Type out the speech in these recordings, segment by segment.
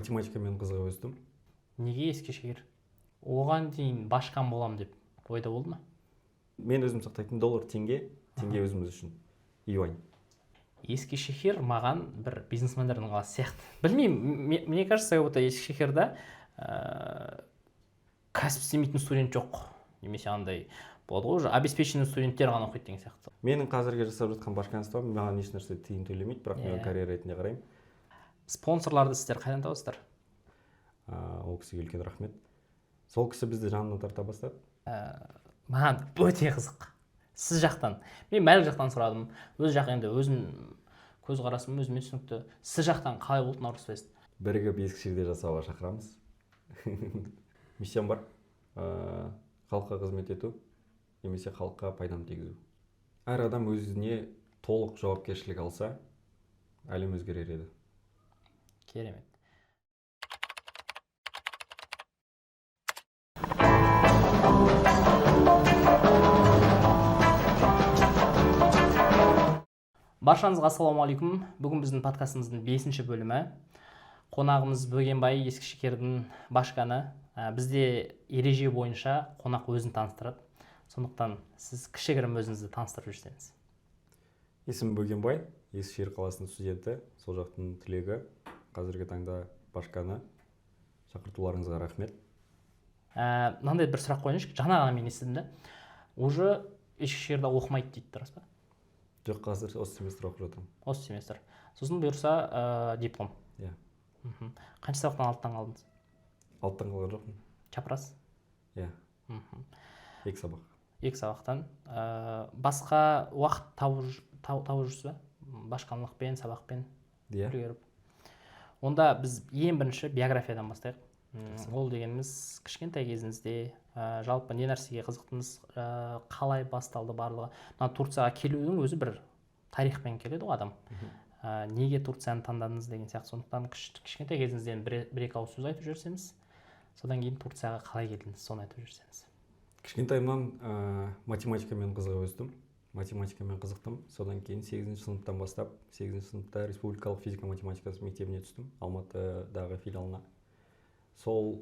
математикамен қызыға өстім. Неге Ескешehir? Оған дейін башкан болам деп ойда болды ма? Мен өзім сақтайтын доллар, теңге өзіміз үшін. Юань. Ескешehir маған бір бизнесмендердің қаласы сияқты. Білмеймін, мне кажется, вот Ескешehir'да кәсіп істемейтін студент жоқ. Немесе андай болады ғой, уже обеспеченный студенттер ғана оқиды деген сияқты. Менің қазірге жасап жатқан башканством маған ешнәрсе тиын төлемейді, бірақ мен карьера ретінде қараймын. Спонсорларды сіздер қайдан табасыздар? Ол кісіге үлкен рахмет. Сол кісі бізді жанына тарта бастады. Маған өте қызық. Сіз жақтан, мен мәлік жақтан сұрадым. Өз жақ енді өзім көзқарасым өзіме түсінікті. Сіз жақтан қалай болды наурыз фест? Бірігіп Ескешehir'де жасауға шақырамыз. Миссиям бар. Халыққа қызмет ету, немесе халыққа пайдам тигізу. Әр адам өзіне толық жауапкершілік алса, әлем өзгерер еді. Керемет. Баршаңызға ассалаумағалейкум. Бүгін біздің подкастымыздың 5-ші бөлімі. Қонағымыз Бөгенбай, Ескешehir'дің башканы. Бізде ереже бойынша қонақ өзін таныстырады. Сондықтан сіз кішігірім өзіңізді таныстырып жүрсеңіз. Есімім Бөгенбай, Ескешehir қаласының студенті, сол жақтың түлегі. Қазіргі таңда башканы. Шақыртуларыңызға рахмет. Мынандай бір сұрақ қойыңызшы. Жаңа ғана мен естідім де. Уже Ескешehir'да оқымайды дейді, дұрыс па? Жоқ, қазір осы семестр оқып жатырмын. Осы семестр. Сосын бұйырса диплом. Иә. Қанша сабақтан алттан қалдыңыз? Алттан қалған жоқпын. Чапырасыз? Иә. 2 сабақ. 2 сабақтан. Басқа уақыт тауып жүрсіз бе? Башқанлықпен, сабақпен үлгеріп. Онда біз ең бірінші биографиядан бастайық. Ол дегеніміз кішкентай кезіңізде жалпы не нәрсеге қызықтыңыз, қалай басталды барлығы. Турцияға келудің өзі бір тарихпен келеді ғой адам. Неге Турцияны таңдадыңыз деген сияқты. Сондықтан кішкентай кезіңізден бір-екі ауыз сөз айтып жүрсеңіз, содан кейін Турцияға қалай келдіңіз, соны айтып жүрсеңіз. Кішкентайымнан математикамен қызыға өстім. Математикамен қызықтым. Содан кейін 8-ші сыныптан бастап, 8-ші сыныпта Республикалық физика математикасы мектебіне түстім, Алматыдағы филиалына. Сол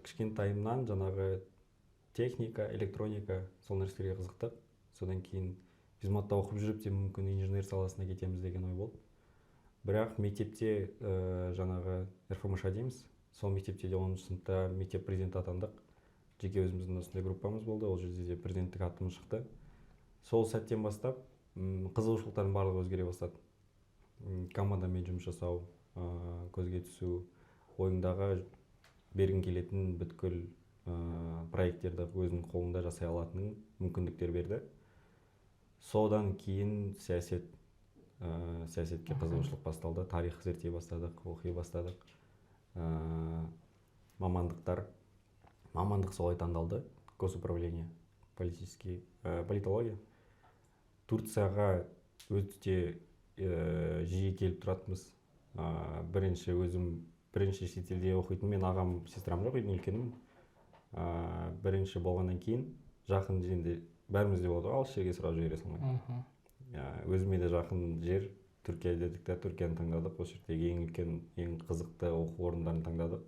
кішкентайымнан жаңағы техника, электроника, сол нәрселерге қызықтық. Содан кейін физматта оқып жүріп, мүмкін инженер саласына кетеміз деген ой болды. Бірақ мектепте жаңағы РФМШ дейміз. Сол мектепте 10-ші сыныпта мектеп президенті атандық. Жеке өзіміздің осындай группамыз болды. Ол жерде де президенттік атымыз шықты. Сол сәттен бастап қызығушылықтардың барлығы өзгере бастады. Командамен жұмыс жасау, көзге түсу, ойыңдағы бергің келетін бүткіл проекттерді өзінің қолында жасай алатын мүмкіндіктер берді. Содан кейін саясетке қызығушылық басталды. Тарих зерттей бастадық, оқи бастадық. Мамандық солай таңдалды. Госуправление, политология. Турцияға өте жиі келіп тұратынбыз. Бірінші шетелде оқитын, мен ағам, сестрам жоқ, үйдің үлкенім. Бірінші болғаннан кейін жақын жерде бәрімізде болды, алыс жерге сұрап жібере салмайды. Өзіме де жақын жер Түркия дедік те, Түркияны таңдадық. Осы жердегі ең үлкен, ең қызықты оқу орындарын таңдадық.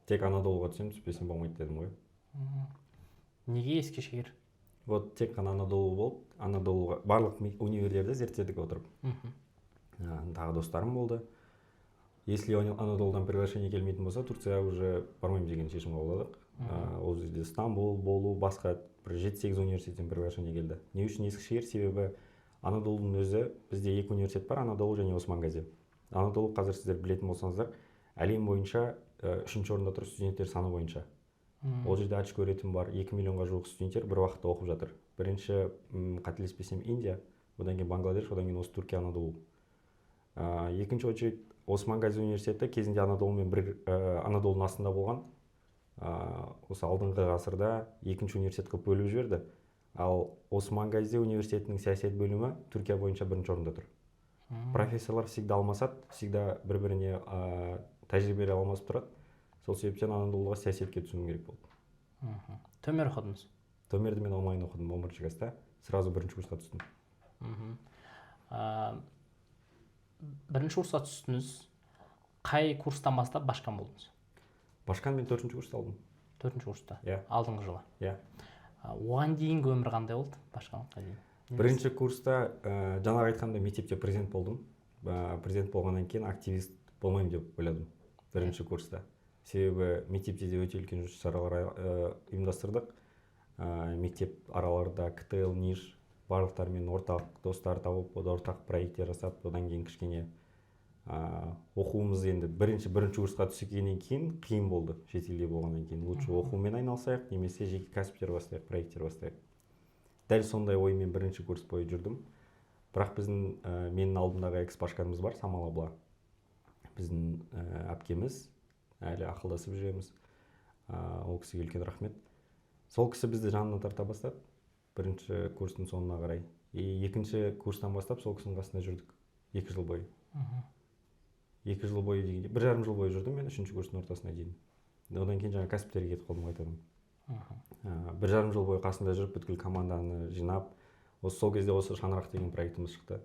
Тек Анадолуға түсем, түспесем болмайды дедім ғой. Неге Ескешehir? Вот тек қана Анадолу болып, Анадолуға барлық универдерді зерттедік отырып. Тағы достарым болды. Если Анадолудан приглашение келмейтін болса, Турцияға уже бармаймын деген шешім қабылдадық. Ол жерде Стамбул, болу, басқа бір 7-8 университеттен приглашение келді. Не үшін Ескешehir? Себебі Анадолудың өзі, бізде 2 университет бар, Анадолу және Осман Гази. Анадолу, қазір сіздер білетін болсаңыздар, әлем бойынша 3-ші орында тұр студенттер саны бойынша. Ол жерде очко рейтинг бар, 2 миллионға жуық студенттер бір уақытта оқып жатыр. Бірінші, қателеспесем, Индия, одан кейін Бангладеш, одан кейін осы Түркия, Анадолу. Екінші очередь Осман Гази университеті кезінде Анадолумен Анадолудың астында болған. Осы алдыңғы ғасырда 2-ші университет қылып бөліп жіберді. Ал Осман Гази университетінің саясат бөлімі Түркия бойынша 1-ші орында тұр. Профессорлар всегда алмасады, всегда бір-біріне тәжірибе алмасып тұрады. Сол себептен Анадолуға саясатке түсуім керек болды. Төмер оқыдыңыз? Төмерді мен онлайн оқыдым, 11-ші класста. Сразу 1-ші курсқа түстім. Бірінші курсқа түстіңіз. қай курстан бастап башкан болдыңыз? Башкан мен 4-ші курста алдым. 4-ші курста? Иә. Алдыңғы жылы? Иә. Оған дейінгі өмір қандай болды башканға дейін? Бірінші курста жаңағы айтқандай мектепте президент болдым. Президент болғаннан кейін активист болмаймын деп ойладым бірінші курста. Себебі мектепте де өте үлкен жұмыс шаралар ұйымдастырдық. Мектеп араларда КТЛ, НИШ барлықтарымен ортақ достар тауып, ортақ проекттер жасап, одан кейін кішкене оқуымыз енді бірінші курсқа түскеннен кейін қиын болды. Шетелде болғаннан кейін лучше оқумен айналысайық, немесе жеке кәсіптер бастайық, проекттер бастайық. Дәл сондай оймен бірінші курс бойы жүрдім. Бірақ біздің менің алдымдағы экс-башканымыз бар, Самал абла. Біздің әпкеміз, әлі ақылдасып жүреміз. Ол кісіге үлкен рахмет. Сол кісі бізді жанына тарта бастады. Бірінші курстың соңына қарай. Екінші курстан бастап сол кісінің қасында жүрдік. 2 жыл бойы. 2 жыл бойы дегенде, 1,5 жыл бойы жүрдім мен 3-ші курстың ортасына дейін. Одан кейін жаңа кәсіптерге кетіп қалдым қайтадан. 1,5 жыл бойы қасында жүріп, бүткіл команданы жинап, сол кезде осы шаңырақ деген проектіміз шықты.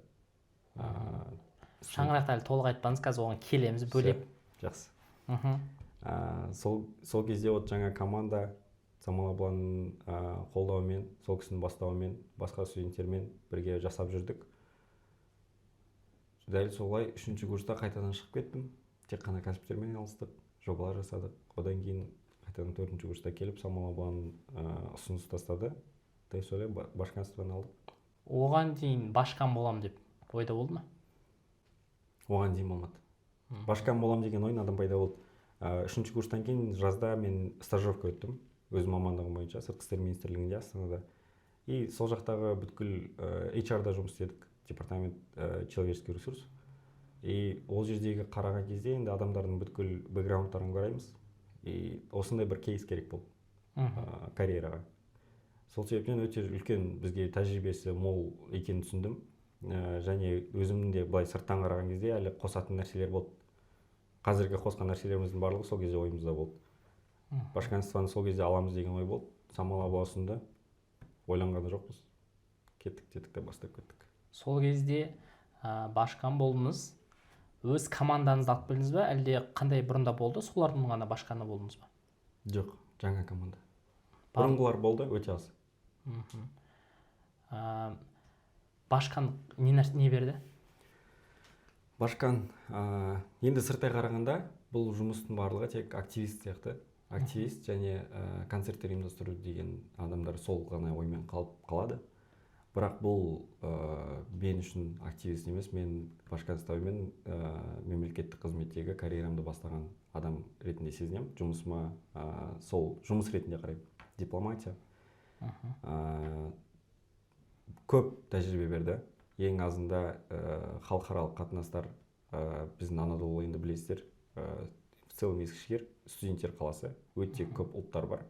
Шаңырақты әлі толық айтпаңыз, қазір оған келеміз бөлек. Жақсы. Сол кезде жаңа команда Самал абланың қолдауымен, сол кісінің бастауымен, басқа студенттермен бірге жасап жүрдік. Дәл солай 3-ші курста қайтадан шығып кеттім. Тек қана кәсіптермен айналыстық, жобалар жасадық. Одан кейін қайтадан 4-ші курста келіп, Самал абланың ұсыныс тастады. Дәл солай башканствоны алдық. Оған дейін башкан болам деп ойда болды ма? Оған дейін болмады. Башкан болам деген ой надан пайда болды. 3-ші курстан кейін жазда мен стажировка өттім. Өз мамандығым бойынша сыртқы істер министрлігінде Астанада. И сол жақтағы бүткіл HR-да жұмыс істедік. Департамент человеческий ресурс. И ол жердегі қараған кезде енді адамдардың бүткіл бэкграундтарын қараймыз. И осындай бір кейс керек болды карьераға. Сол себептен өте үлкен бізге тәжірибесі мол екенін түсіндім. Және өзімнің де былай сырттан қараған кезде әлі қосатын нәрселер болды. Қазіргі қосқан нәрселеріміздің барлығы сол кезде ойымызда болды. Башканствоны сол кезде аламыз деген ой болды. Самал абла ұсынды. Ойланған жоқпыз. Кеттік те бастап кеттік. Сол кезде башкан болдыңыз. Өз командаңызды алып келдіңіз бе, әлде қандай бұрында болды, солардың ғана башканы болдыңыз ба? Жоқ, жаңа команда. Бұрынғылар болды, өте аз. Башкан не берді? Башкан енді сырттай қарағанда бұл жұмыстың барлығы тек активист сияқты. Активист және концерттер ұйымдастыру деген адамдар сол ғана оймен қалады. Бірақ бұл мен үшін активист емес, мен башканствомен мемлекеттік қызметтегі карьерамды бастаған адам ретінде сезінемін. Жұмысыма сол жұмыс ретінде қараймын. Дипломатия. Көп тәжірибе берді. Ең азында халықаралық қатынастар біздің Анадолу енді білесіздер. В целом Ескішehir студенттер қаласы, өте көп ұлттар бар.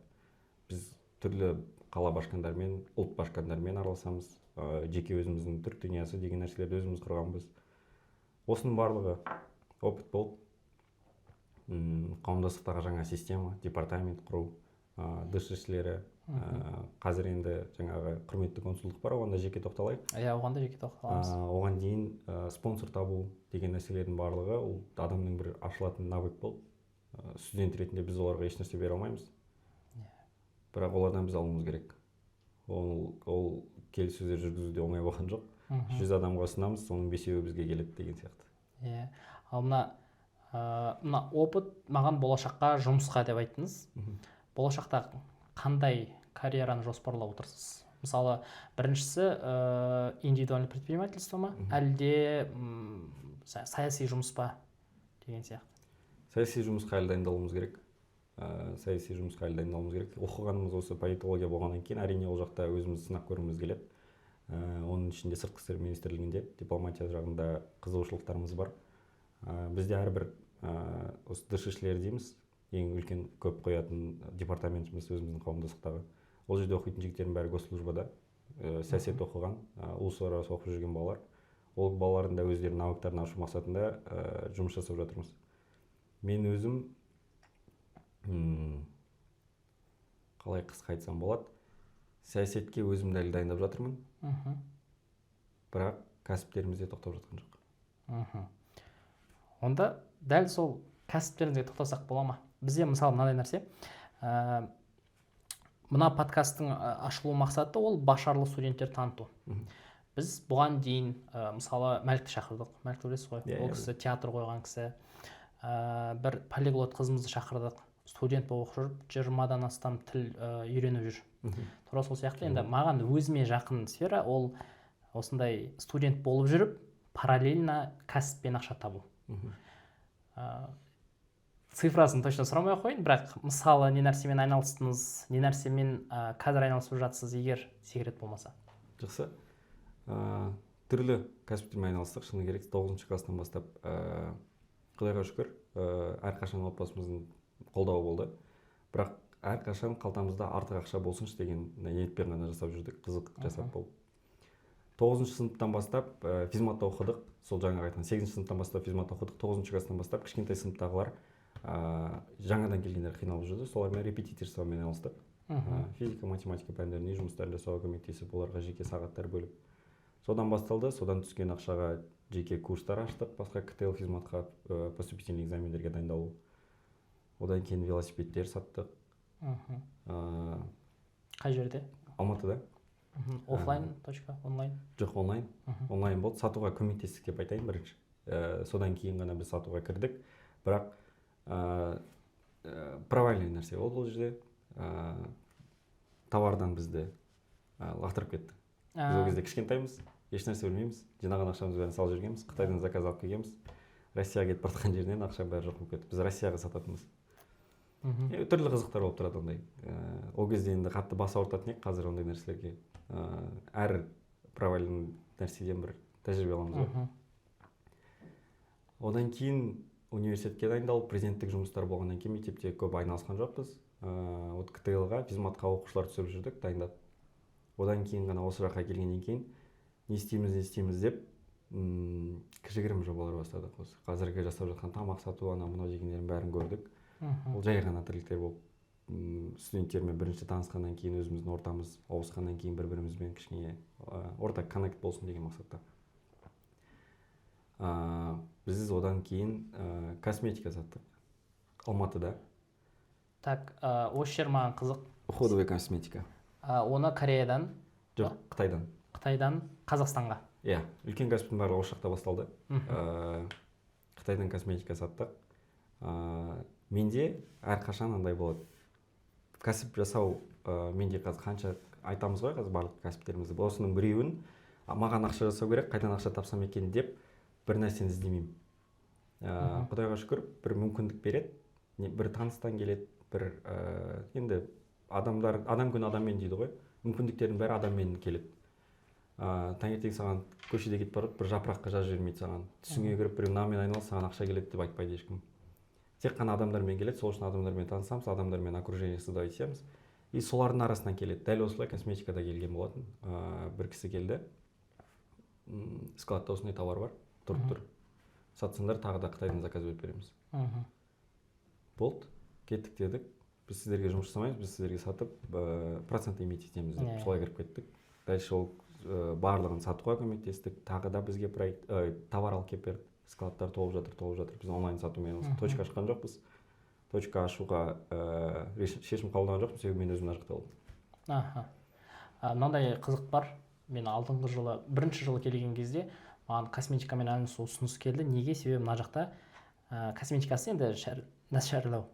Біз түрлі қала башкандармен, ұлт башкандармен араласамыз. Жеке өзіміздің түрік дүниясы деген нәрселерді өзіміз құрғанбыз. Осының барлығы опыт болып, қауымдастықтағы жаңа система, департамент құру, дышішілері, қазір енді жаңағы құрметті консулдық бар, оған да жеке тоқталайық. Оған да жеке тоқталамыз. Оған дейін спонсор табу деген нәрселердің барлығы ол адамның бір ашылатын навык болып, студент ретінде біз оларға еш нәрсе бере алмаймыз. Бірақ олардан біз алуымыз керек. Ол келіссөздер жүргізуде оңай болған жоқ. 100 адамға ұсынамыз, соның 5-еуі бізге келеді деген сияқты. Ал мына опыт маған болашаққа жұмысқа деп айттыңыз. Болашақта қандай карьераны жоспарлап отырсыз? Мысалы, біріншісі индивидуальный предпринимательство ма, әлде саяси жұмыс па деген сияқты? Саяси жұмысқа әлі дайындалуымыз керек. Оқығанымыз осы политология болғаннан кейін, әрине ол жақта өзіміз сынақ көргіміз келеді. Оның ішінде сыртқы істер министрлігінде, дипломатия жағында қызығушылықтарымыз бар. Бізде әрбір осы дышішілер дейміз, ең үлкен көп қоятын департаментіміз өзіміздің қауымдастықтағы. Ол жерде оқитын жігіттердің бәрі госслужбада, саясат оқыған, уluslararası оқып жүрген балалар. Ол балалардың да өздерінің навыктарын ашу мақсатында жұмыс жасап жатырмыз. Мен өзім қалай қысқа айтсам болады, саясетке өзімді әлі дайындап жатырмын. Бірақ кәсіптерімізде тоқтап жатқан жоқ. Онда дәл сол кәсіптеріңізге тоқтасақ бола ма? Бізде мысалы мынандай нәрсе, мына подкасттың ашылу мақсаты ол башарлы студенттер таныту. Біз бұған дейін мысалы Мәлікті шақырдық. Мәлікті білесіз ғой, ол кісі театр қойған кісі. Бір полиглот қызымызды шақырдық, студент болып жүріп 20-дан астам тіл үйреніп жүр. Тура сол сияқты енді маған өзіме жақын сфера ол осындай студент болып жүріп параллельно кәсіппен ақша табу. Цифрасын точно сұрамай ақ қойын, бірақ мысалы не нәрсемен айналыстыңыз, не нәрсемен қазір айналысып жатсыз, егер секрет болмаса? Жақсы. Түрлі кәсіптермен айналыстық, шыны керек. 9-шы класстан бастап Құдайға шүкір, әрқашан отбасымыздың қолдауы болды. Бірақ әрқашан қалтамызда артық ақша болсыншы деген ниетпен ғана жасап жүрдік, қызық жасап болып. 9-шы сыныптан бастап физматта оқыдық. Сол жаңа айтқан 8-ші сыныптан бастап физматта оқыдық. 9-шы класстан бастап кішкентай сыныптағылар жаңадан келгендер қиналып жүрді. Солармен репетиторствомен айналыстық. Физика, математика пәндеріне жұмыстарын жасауға көмектесіп, оларға жеке сағаттар бөліп. Содан басталды, содан түскен ақшаға жеке курстар аштық, басқа КТЛ физматқа поступительный экзамендерге дайындалу. Одан кейін велосипедтер саттық. Қай жерде? Алматыда. Офлайн точка, онлайн? Жоқ, онлайн. Онлайн болды. Сатуға көмектестік деп айтайын бірінші. Содан кейін ғана біз сатуға кірдік. Бірақ провальный нәрсе болды бұл жерде. Товардан бізді лақтырып кетті. Біз ол кезде кішкентаймыз, ешнәрсе білмейміз. Жинаған ақшамыз бәрін салып жүргенбіз. Қытайдан заказ алып келгенбіз. Россияға кетіп бара жерінен ақша бәрі жоқ болып кетті. Біз Россияға сататынбыз. Түрлі қызықтар болып тұрады ондай. Ол кезде енді қатты бас ауыртатын ек, қазір ондай нәрселерге. Әр провальный нәрседен бір тәжірибе аламыз ғой. Одан кейін университетке дайындалып, президенттік жұмыстар болғаннан кейін мектепте көп айналысқан жоқпыз. КТЛ-ға, физматқа оқушылар түсіріп жүрдік, дайындап. Одан кейін ғана осы жаққа келгеннен кейін не істейміз деп кішігірім жобалар бастадық. Қазіргі жасап жатқан тамақ сату, ана мынау дегендердің бәрін көрдік. Ол жай ғана тірліктер болып, студенттермен бірінші танысқаннан кейін өзіміздің ортамыз ауысқаннан кейін бір-бірімізбен кішкене орта коннект болсын деген мақсатта. Біз одан кейін косметика саттық Алматыда. Так, осы жер маған қызық. Уходовая косметика. Оны Кореядан? Жоқ, Қытайдан. Қытайдан Қазақстанға? Иә, үлкен кәсіптің барлығы осы жақта басталды. Қытайдан косметика саттық. Менде әрқашан андай болады. Кәсіп жасау менде қазір қанша айтамыз ғой қазір барлық кәсіптерімізді. Осының біреуін маған ақша жасау керек, қайдан ақша тапсам екен деп бір нәрсені іздемеймін. Құдайға шүкір, бір мүмкіндік береді. Бір таныстан келеді, бір енді адам күн адаммен дейді ғой. Мүмкіндіктердің бәрі адаммен келеді. Таңертең саған көшеде кетіп барып, бір жапыраққа жазып жібермейді саған. Түсіңе кіріп біреу мынамен айналыс, саған ақша келеді деп айтпайды ешкім. Тек қана адамдармен келеді, сол үшін адамдармен танысамыз, адамдармен окружение создавать етеміз. И солардың арасынан келеді. Дәл осылай косметикада келген болатын. Бір кісі келді. Складта осындай товар бар, тұр. Сатсаңдар тағы да Қытайдан заказ беріп береміз. Болды, кеттік дедік. Біз сіздерге жұмыс жасамаймыз, біз сіздерге сатып процент имейт етеміз деп солай кіріп кеттік. Дальше ол барлығын сатуға көмектестік. Тағы да бізге товар алып келіп берді. Складтар толып жатыр. Біз онлайн сатумен айналыстық. Точка ашқан жоқпыз. Точка ашуға шешім қабылдаған жоқпыз, себебі мен өзім нарықта болдым. Мынандай қызық бар. Мен алдыңғы жылы, бірінші жылы келген кезде маған косметикамен айналысу ұсыныс келді. Неге? Себебі мына жақта косметикасы енді нашарлау.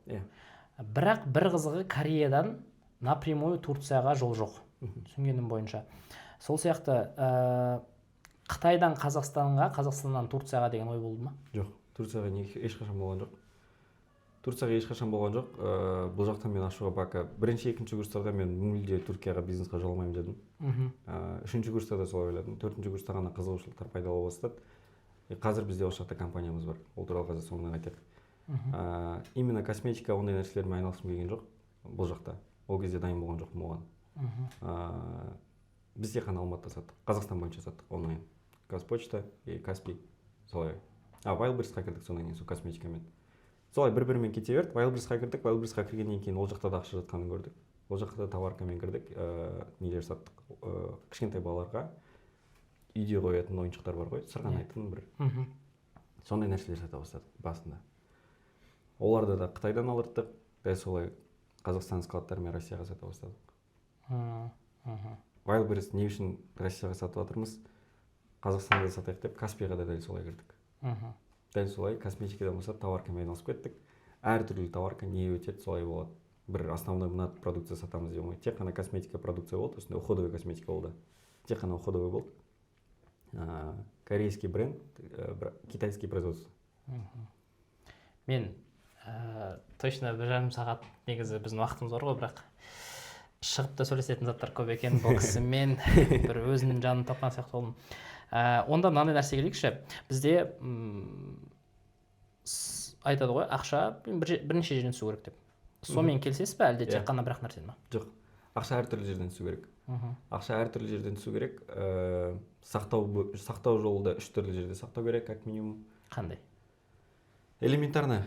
Бірақ бір қызығы Кореядан напрямую Турцияға жол жоқ. Түсінгенім бойынша. Сол сияқты Қытайдан Қазақстанға, Қазақстаннан Турцияға деген ой болды ма? Жоқ, Турцияға ешқашан болған жоқ. Бұл жақтан мен ашуға бака бірінші, екінші курстарда мен мүлде Түркияға бизнесқа жоламаймын дедім. Үшінші курста да солай ойладым. Төртінші курста ғана қызығушылықтар пайда бола бастады. Қазір бізде осы жақта компаниямыз бар. Ол туралы қазір соңынан айтайық. Именно косметика ондай нәрселермен айналысқым келген жоқ бұл жақта. Ол кезде дайын болған жоқпын оған. Біз тек қана Алматыда саттық. Қазақстан бойынша саттық онлайн. Қазпочта и Каспий. Солай. Wildberries-қа кірдік содан кейін сол косметикамен. Солай бір-бірімен кете берді. Wildberries-қа кірдік. Wildberries-қа кіргеннен кейін ол жақта да ақша жатқанын көрдік. Ол жақта товаркамен кірдік. Нелер саттық. Кішкентай балаларға үйде қоятын ойыншықтар бар ғой. Сырғанайтын бір. Сондай нәрселер сата бастадық басында. Оларды да Қытайдан алдырттық, дәл солай Қазақстан складтарымен Россияға сата бастадық. Wildberries не үшін Россияға сатып жатырмыз, Қазақстанда да сатайық деп Каспийға да дәл солай кірдік. Дәл солай косметикадан болса товаркамен айналысып кеттік. Әртүрлі товарка не өтеді, солай болады. Бір основной мына продукция сатамыз деп алмайды. Тек қана косметика продукция болды, үстінде уходовый косметика болды. Тек қана уходовый болды. Корейский бренд, китайский производство. Мен точно 1,5 сағат негізі біздің уақытымыз бар ғой, бірақ шығып та сөйлесетін заттар көп екен бұл кісімен. Бір өзінің жанын тапқан сияқты болдым. Онда мынандай нәрсе келейікші. Бізде айтады ғой, ақша бірнеше жерден түсу керек деп. Сонымен келсесіз бе, әлде тек қана бірақ нәрседен ма? Жоқ, ақша әртүрлі жерден түсу керек. Ақша әртүрлі жерден түсу керек. Сақтау жолы да 3 түрлі жерде сақтау керек, как минимум. Қандай? Элементарно.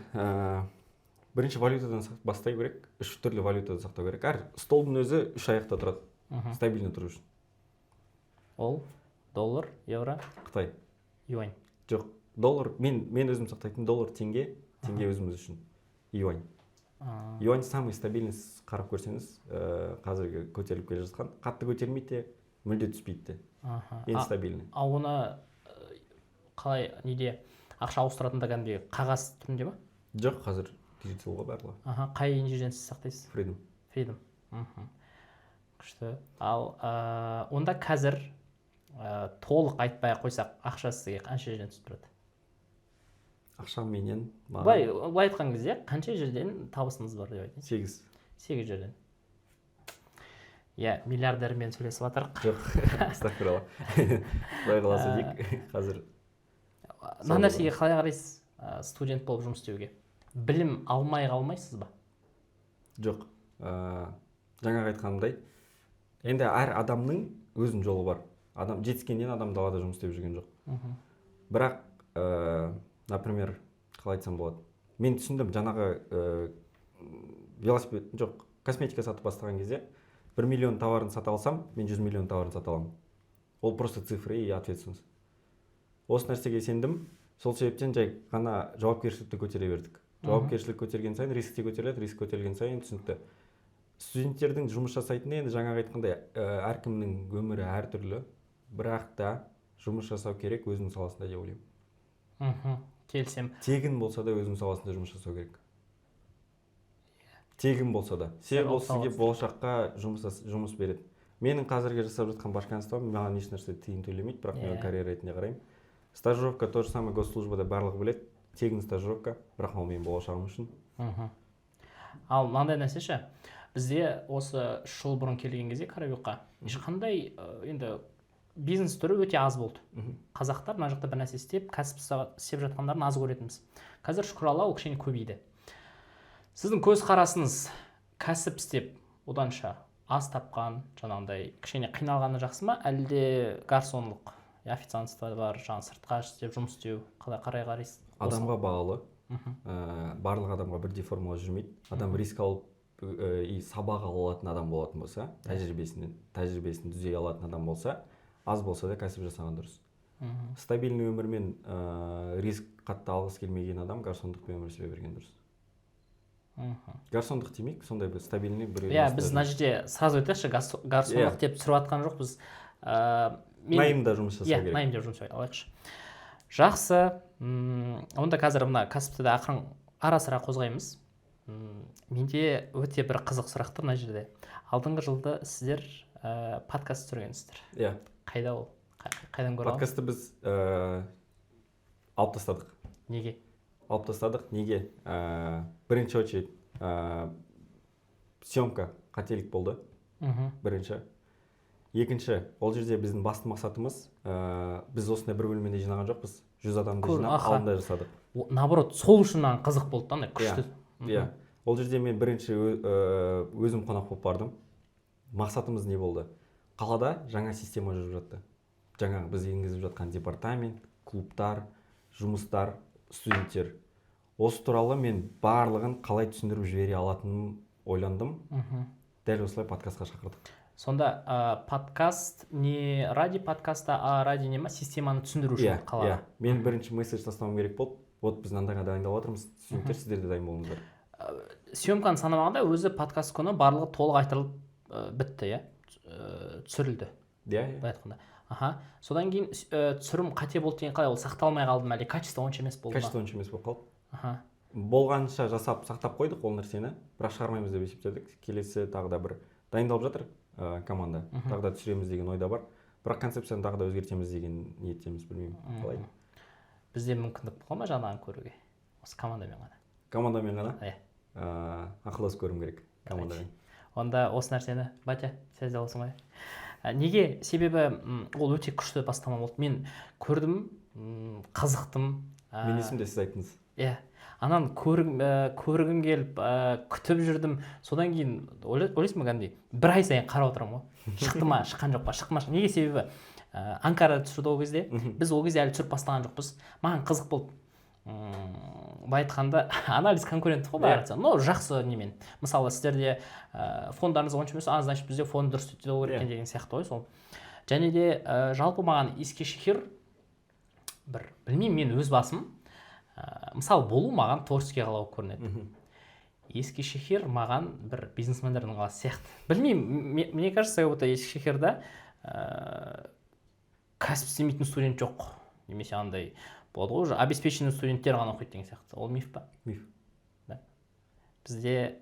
Бірінші валютадан бастай керек, 3 түрлі валютадан сақтау керек. Әр столдың өзі 3 аяқта тұрады, стабильно тұру үшін. Ол доллар, евро, Қытай. юань. Жоқ, доллар, мен өзім сақтайтын доллар, теңге өзіміз үшін. Юань. Юань самый стабильный, қарап көрсеңіз, қазіргі көтеріліп келе жатқан. Қатты көтермейді, мүлде түспейді. Ең стабильный. Ал оны қалай неде ақша ауыстыратында кәдімгі қағаз түрінде ма? Жоқ, қазір диджиталға барлығы. Қай жерден сіз сақтайсыз? Freedom. Күшті. Ал онда қазір толық айтпай қойсақ, ақша сізге қанша жерден түсіп тұрады? Ақша менен былай айтқан кезде қанша жерден табысыңыз бар деп айтайын? 8 жерден. Иә, миллиардермен сөйлесіп жатырық. Жоқ, астағфиралла. Былай қаласа дейік, қазір. Мына нәрсеге қалай қарайсыз, студент болып жұмыс істеуге? Білім алмай қалмайсыз ба? Жоқ. Жаңағы айтқанымдай, енді әр адамның өзінің жолы бар. Адам жетіскеннен адам далада жұмыс істеп жүрген жоқ. Бірақ, например, қалай айтсам болады. Мен түсіндім, жаңағы велосипед, жоқ, косметика сатып бастаған кезде 1 миллион товарын сата алсам, мен 100 миллион товарын сата аламын. Ол просто цифры и ответственность. Осы нәрсеге сендім, сол себептен жай ғана жауапкершілікті көтере бердік. Жауапкершілік көтерген сайын риск те көтеріледі, риск көтерілген сайын түсінікті. Студенттердің жұмыс жасайтыны енді жаңағы айтқандай әркімнің өмірі әртүрлі, бірақ та жұмыс жасау керек өзінің саласында деп ойлаймын. Келсем. Тегін болса да өзінің саласында жұмыс жасау керек. Тегін болса да. Себебі ол сізге болашаққа жұмыс береді. Менің қазіргі жасап жатқан башканством маған ешнәрсе тиын төлемейді, бірақ мен карьера ретінде қараймын. Стажировка то же самое, госслужбада барлығы біледі. Тегін стажировка, бірақ ол менің болашағым үшін. Ал мынандай нәрсеші, бізде осы 3 жыл бұрын келген кезде Карабюкқа ешқандай енді бизнес түрі өте аз болды. Қазақтар мына жақта бір нәрсе істеп, кәсіп істеп жатқандарын аз көретінбіз. Қазір шүкір Алла, ол кішкене көбейді. Сіздің көзқарасыңыз кәсіп істеп, оданша аз тапқан, жаңағындай кішкене қиналғаны жақсы ма, әлде гарсонлық, официанттар бар, сыртқа істеп жұмыс істеу, қалай қарайсыз? Адамға бағалы. Барлық адамға бірдей формула жүрмейді. Адам риск алып сабақ ала алатын адам болатын болса, тәжірибесін түзей алатын адам болса, аз болса да кәсіп жасаған дұрыс. Стабильный өмірмен риск қатты алғысы келмеген адам гарсондықпен өмір сүре берген дұрыс. Гарсондық демейік, сондай бір стабильный бір. Иә, біз мына жерде сразу айтайықшы, гарсондық деп түсіріп жатқан жоқ, біз найымда жұмыс жасау керек. Иә, найымда жұмыс жасау алайықшы. Жақсы. Онда қазір мына кәсіпті де ақырын ара-сыра қозғаймыз. Менде өте бір қызық сұрақ тұр мына жерде. Алдыңғы жылда сіздер подкаст түсіргенсіздер. Иә. Қайда ол? Қайдан көре аламыз? Подкастты біз алып тастадық. Неге? Алып тастадық. Неге? Бірінші очередь съемка қателік болды. Бірінші. Екінші, ол жерде біздің басты мақсатымыз, біз осындай бір бөлмеде жинаған жоқпыз, 100 адамды жинап алдында жасадық. Наоборот, сол үшін қызық болды да, күшті. Иә. Ол жерде мен бірінші өзім қонақ болып бардым. Мақсатымыз не болды? Қалада жаңа система жүріп жатты. Жаңа біз енгізіп жатқан департамент, клубтар, жұмыстар, студенттер. Осы туралы мен барлығын қалай түсіндіріп жібере алатынын ойландым. Дәл осылай подкастқа шақырдық. Сонда подкаст не ради подкаста, а ради не ма системаны түсіндіру үшін қалаға. Мен бірінші месседж тастауым керек болды. вот біз мынандайға дайындалып жатырмыз, студенттер сіздер де дайын болыңыздар. Съемканы санамағанда өзі подкаст күні барлығы толық айтылып бітті, иә, түсірілді. Иә, былай айтқанда. Содан кейін түсірім қате болды деген қалай, ол сақталмай қалды ма, әлде качество онша емес болды ма? Качество онша емес болып қалды. Болғанша жасап сақтап қойдық ол нәрсені, бірақ шығармаймыз деп есептедік. Келесі тағы да бір дайындалып жатыр команда. Тағы да түсіреміз деген ойда бар. Бірақ концепцияны тағы да өзгертеміз деген ниеттеміз, білмеймін қалай. Бізде мүмкіндік бола ма жаңағыны көруге? Осы командамен ғана. Командамен ғана? Ақылдасып көрім керек командамен. Онда осы нәрсені Батя сіз де аласың ғой. Неге? Себебі ол өте күшті бастама болды. Мен көрдім, қызықтым. Мен есімде сіз айттыңыз. Иә. Анан көргім келіп, күтіп жүрдім. Содан кейін ойлайсың ба кәдімгідей бір ай сайын қарап отырамын ғой. Шықты ма, шыққан жоқ па, шыққан жоқ. Неге? Себебі Анкарада түсірді ол кезде. Біз ол кезде әлі түсіріп бастаған жоқпыз. Маған қызық болды. Былай айтқанда анализ конкуренттік қой бәрі. Но жақсы немен. Мысалы сіздерде фондарыңыз онша емес, значит бізде фон дұрыс өтеді екен деген сияқты ғой сол. Және де жалпы маған Ескешехир бір білмеймін, мен өз басым мысалы болу маған творческий қала болып көрінеді. Ескешехир маған бір бизнесмендердің қаласы сияқты. Білмеймін, мне кажется, Ескешехирда кәсіп істемейтін студент жоқ. Немесе андай болады ғой, уже обеспеченный студенттер ғана оқиды деген сияқты. Ол миф па? Миф. Да. Бізде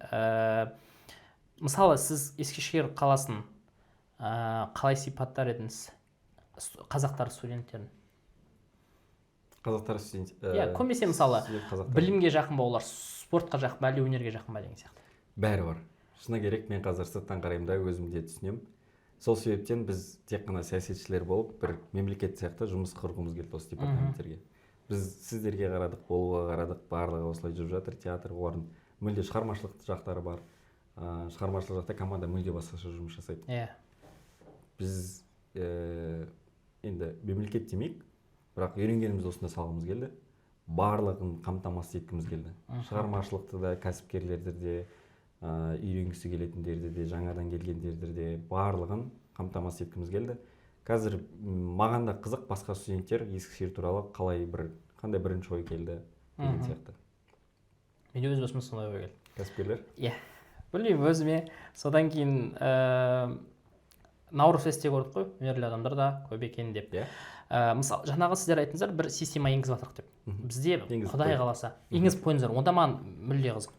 мысалы сіз Ескешехир қаласын қалай сипаттар едіңіз? Қазақтар студенттерін. Қазақтар студент. Иә, көбінесе мысалы білімге жақын ба олар, спортқа жақын ба, әлде өнерге жақын ба деген сияқты. Бәрі бар. Шыны керек, мен қазір сырттан қараймын да өзімде түсінемін. Сол себептен біз тек қана саясатшылар болып, бір мемлекет сияқты жұмыс құрғымыз келді осы департаменттерге. Біз сіздерге қарадық, болуға қарадық, барлығы осылай жүріп жатыр, театр, олардың мүлде шығармашылық жақтары бар. Шығармашылық жақта команда мүлде басқаша жұмыс жасайды. Иә. Біз енді мемлекет демейік, бірақ үйренгенімізді осында салғымыз келді. Барлығын қамтамасыз еткіміз келді. Шығармашылықты да, кәсіпкерлерді де, үйренгісі келетіндерді де, жаңадан келгендерді де барлығын қамтамасыз еткіміз келді. Қазір маған да қызық басқа студенттер Ескешехир туралы қандай бірінші ой келді деген сияқты. Мен өз басыма сондай ой келді. Кәсіпкерлер? Иә. Білмеймін өзіме. Содан кейін Наурыз фестте көрдік қой, өнерлі адамдар да көп екен деп. Мысалы, жаңағы сіздер айттыңыздар, бір система енгізіп жатырық деп. Бізде Құдай қаласа енгізіп қойыңыздар. Онда маған мүлде қызық.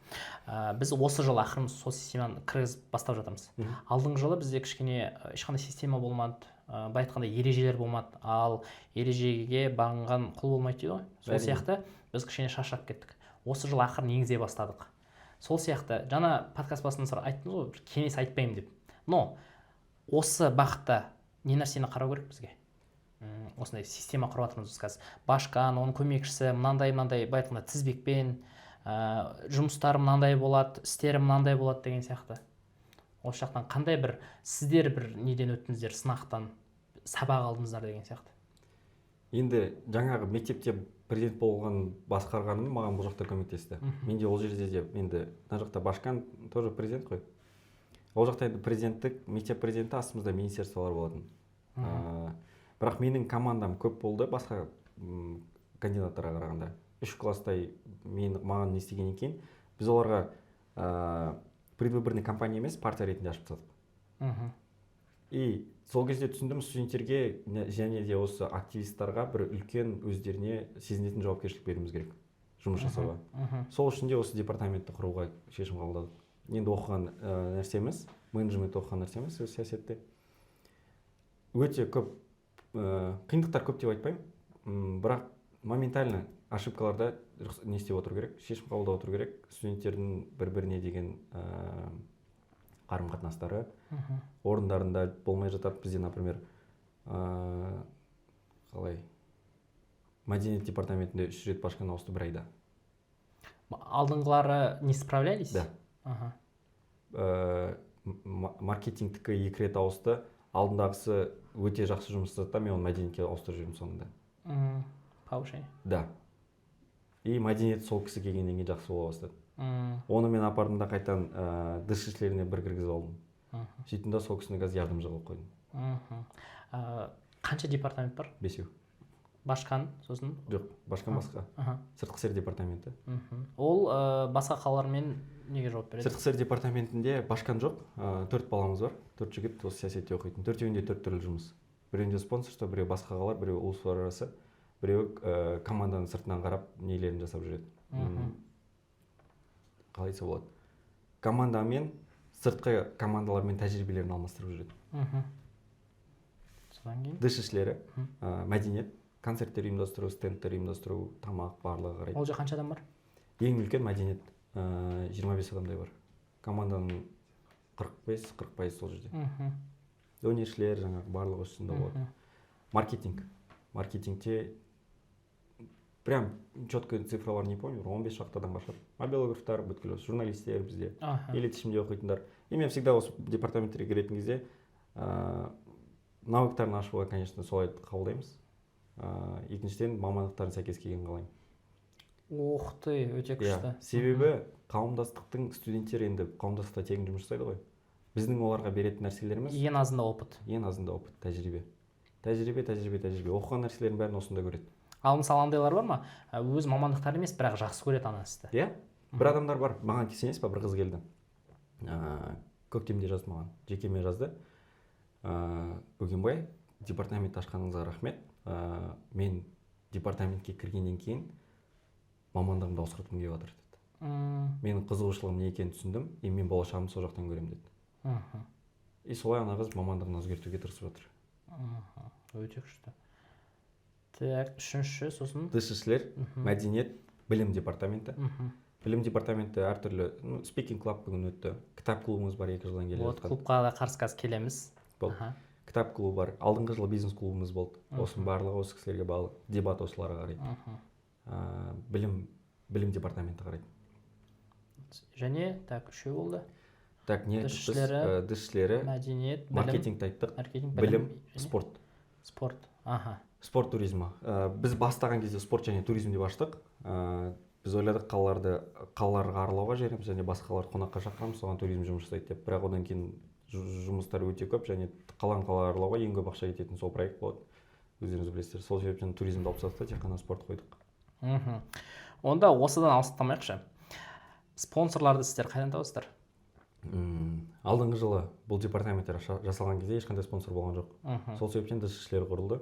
Біз осы жылы ақырын сол системаны кіргізіп бастап жатырмыз. Алдыңғы жылы бізде кішкене ешқандай система болмады, былай айтқанда ережелер болмады, ал ережеге бағынған құл болмайды дейді ғой. Сол сияқты біз кішкене шаршап кеттік. Осы жылы ақырын енгізе бастадық. Сол сияқты жаңа подкаст басында айттыңыз ғой, кеңес айтпаймын деп. Но осы бағытта не нәрсені қарау керек бізге? Осындай система құрып жатырмыз біз қазір. Башкан, оның көмекшісі, мынандай былай айтқанда тізбекпен, жұмыстары мынандай болады, істері мынандай болады деген сияқты. Осы жақтан қандай бір сіздер бір неден өттіңіздер, сынақтан сабақ алдыңыздар деген сияқты. Енді жаңағы мектепте президент болған басқарғаным маған бұл жақта көмектесті. Менде ол жерде де енді мына жақта Башкан тоже президент қой. Ол жақта енді президенттік, мектеп президенті астымызда министерстволар болатын. Бірақ менің командам көп болды басқа кандидаттарға қарағанда. 3 класстай маған не істегеннен кейін біз оларға предвыборный кампания емес, партия ретінде ашып тастадық. И сол кезде түсіндім, студенттерге және де осы активисттарға бір үлкен өздеріне сезінетін жауапкершілік беруіміз керек жұмыс жасауға. Сол үшін де осы департаментті құруға шешім қабылдадық. Енді оқыған нәрсе емес, менеджмент оқыған нәрсе емес, өз саясатте. Өте көп қиындықтар көп деп айтпаймын, бірақ моментально ошибкаларда не істеп отыру керек, шешім қабылдап отыру керек. Студенттердің бір-біріне деген қарым-қатынастары орындарында болмай жатады. Бізде, например, қалай мәдениет департаментінде 3 рет Башкан ауысты бір айда. Алдыңғылары не справлялись? Да. Маркетингтікі 2 рет ауысты. Алдындағысы өте жақсы жұмыс жасады, мен оны мәдениетке ауыстырып жүрдім соңында. Повышение? Да. И мәдениет сол кісі келгеннен кейін жақсы бола бастады. Оны мен апардым да қайтан дыш ішлеріне бір кіргізіп алдым. Сөйттім да сол кісіні қазір ярдымшы қылып қойдым. Қанша департамент бар? 5. Башқан, сосын? Жоқ, Башқан басқа. Сыртқы істер департаменті. Ол басқа қалалармен неге жауап береді? Сыртқы істер департаментінде Башқан жоқ. 4 баламыз бар. 4 жігіт осы саясатте оқитын. 4-еуінде 4 түрлі жұмыс. Біреуінде спонсорство, біреу басқа қалалар, біреу ұлыстар арасы, біреу команданың сыртынан қарап нелерін жасап жүреді. Қалай айтса болады? Командамен сыртқы командалармен тәжірибелерін алмастырып жүреді. Содан кейін? Дыш ішлері, мәдениет, концерттер ұйымдастыру, стендтер ұйымдастыру, тамақ барлығы қарайды. Ол же қанша адам бар? Ең үлкен мәдениет 25 адамдай бар. Команданың 45-40% сол жерде. Өнершілер жаңағы барлығы үстінде болады. Маркетингте прям четко цифралар не помню, 15 шақты адам бар шығар. Мобилографтар, бүткіл журналистер бізде, иletişimде оқитындар. И мен всегда осы департаменттерге келетін кезде навыктарын ашуға, конечно, солай қабылдаймыз. Екіншіден мамандықтарын сәйкес келгенін қалаймын. Ух ты, өте күшті. Себебі қауымдастықтың студенттері енді қауымдастықта тегін жұмыс жасайды ғой. Біздің оларға беретін нәрселеріміз ең азында опыт. Ең азында опыт, тәжірибе. Оқыған нәрселердің бәрін осында көреді. Ал мысалы андайлар бар ма? Өз мамандықтары емес, бірақ жақсы көреді ана істі. Иә. Бір адамдар бар, маған сенесіз ба, бір қыз келді. Көктемде жазды маған, жекеме жазды. Бөгенбай, департамент ашқаныңызға рахмет. Мен департаментке кіргеннен кейін мамандығымды ауыстырғым келіп жатыр деді. Менің қызығушылығым не екенін түсіндім, и мен болашағымды сол жақтан көремін деді. И солай ана қыз мамандығын өзгертуге тырысып жатыр. Өте күшті. Так, үшінші, сосын? Дыш ішлер, мәдениет, білім департаменті. Білім департаменті әртүрлі, speaking club бүгін өтті. Кітап клубымыз бар 2 жылдан келе жатқан. Клубқа да қарсы келеміз. Кітап клубы бар. Алдыңғы жылы бизнес клубымыз болды. Осының барлығы осы кісілерге бағалы. Дебат осыларға қарайды. Білім департаменті қарайды. Және, так, үшеу болды. Так, не айтыппыз? Дыш ішлері, мәдениет, маркетинг айттық, білім, спорт. Спорт, Спорт туризмі. Біз бастаған кезде спорт және туризм деп аштық. Біз ойладық қалаларға аралауға жібереміз және басқа қалаларды қонаққа шақырамыз, соған туризм жұмыс жасайды деп. Бірақ одан кейін жұмыстар өте көп және қаланы аралауға ең көп ақша кететін сол проект болады. Өздеріңіз білесіздер. Сол себептен туризмді алып тастадық, тек қана спорт қойдық. Онда осыдан алыстамайықшы. Спонсорларды сіздер қайдан табасыздар? Алдыңғы жылы бұл департаменттер жасалған кезде ешқандай спонсор болған жоқ. Сол себептен дыш ішлері құрылды.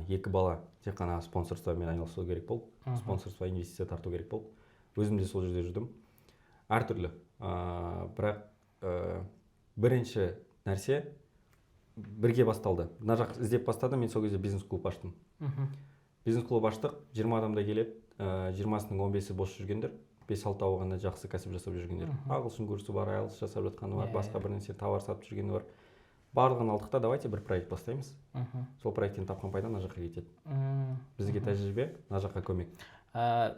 2 бала тек қана спонсорствомен айналысу керек болды. Спонсорство, инвестиция тарту керек болды. Өзім де сол жерде жүрдім. Әртүрлі. Бірақ бірінші нәрсе бірге басталды. Мына жақ іздеп бастады, мен сол кезде бизнес клуб аштым. Бизнес клуб аштық, 20 адамда келеді, 20-сының 15-і бос жүргендер, 5-6 ғана жақсы кәсіп жасап жүргендер. Ағылшын курсы бар, IELTS жасап жатқаны бар, басқа бір нәрсе товар сатып жүргені бар. Барлығын алдық та, давайте бір проект бастаймыз. Сол проекттен тапқан пайда мына жаққа кетеді. Бізге тәжірибе, мына жаққа көмек.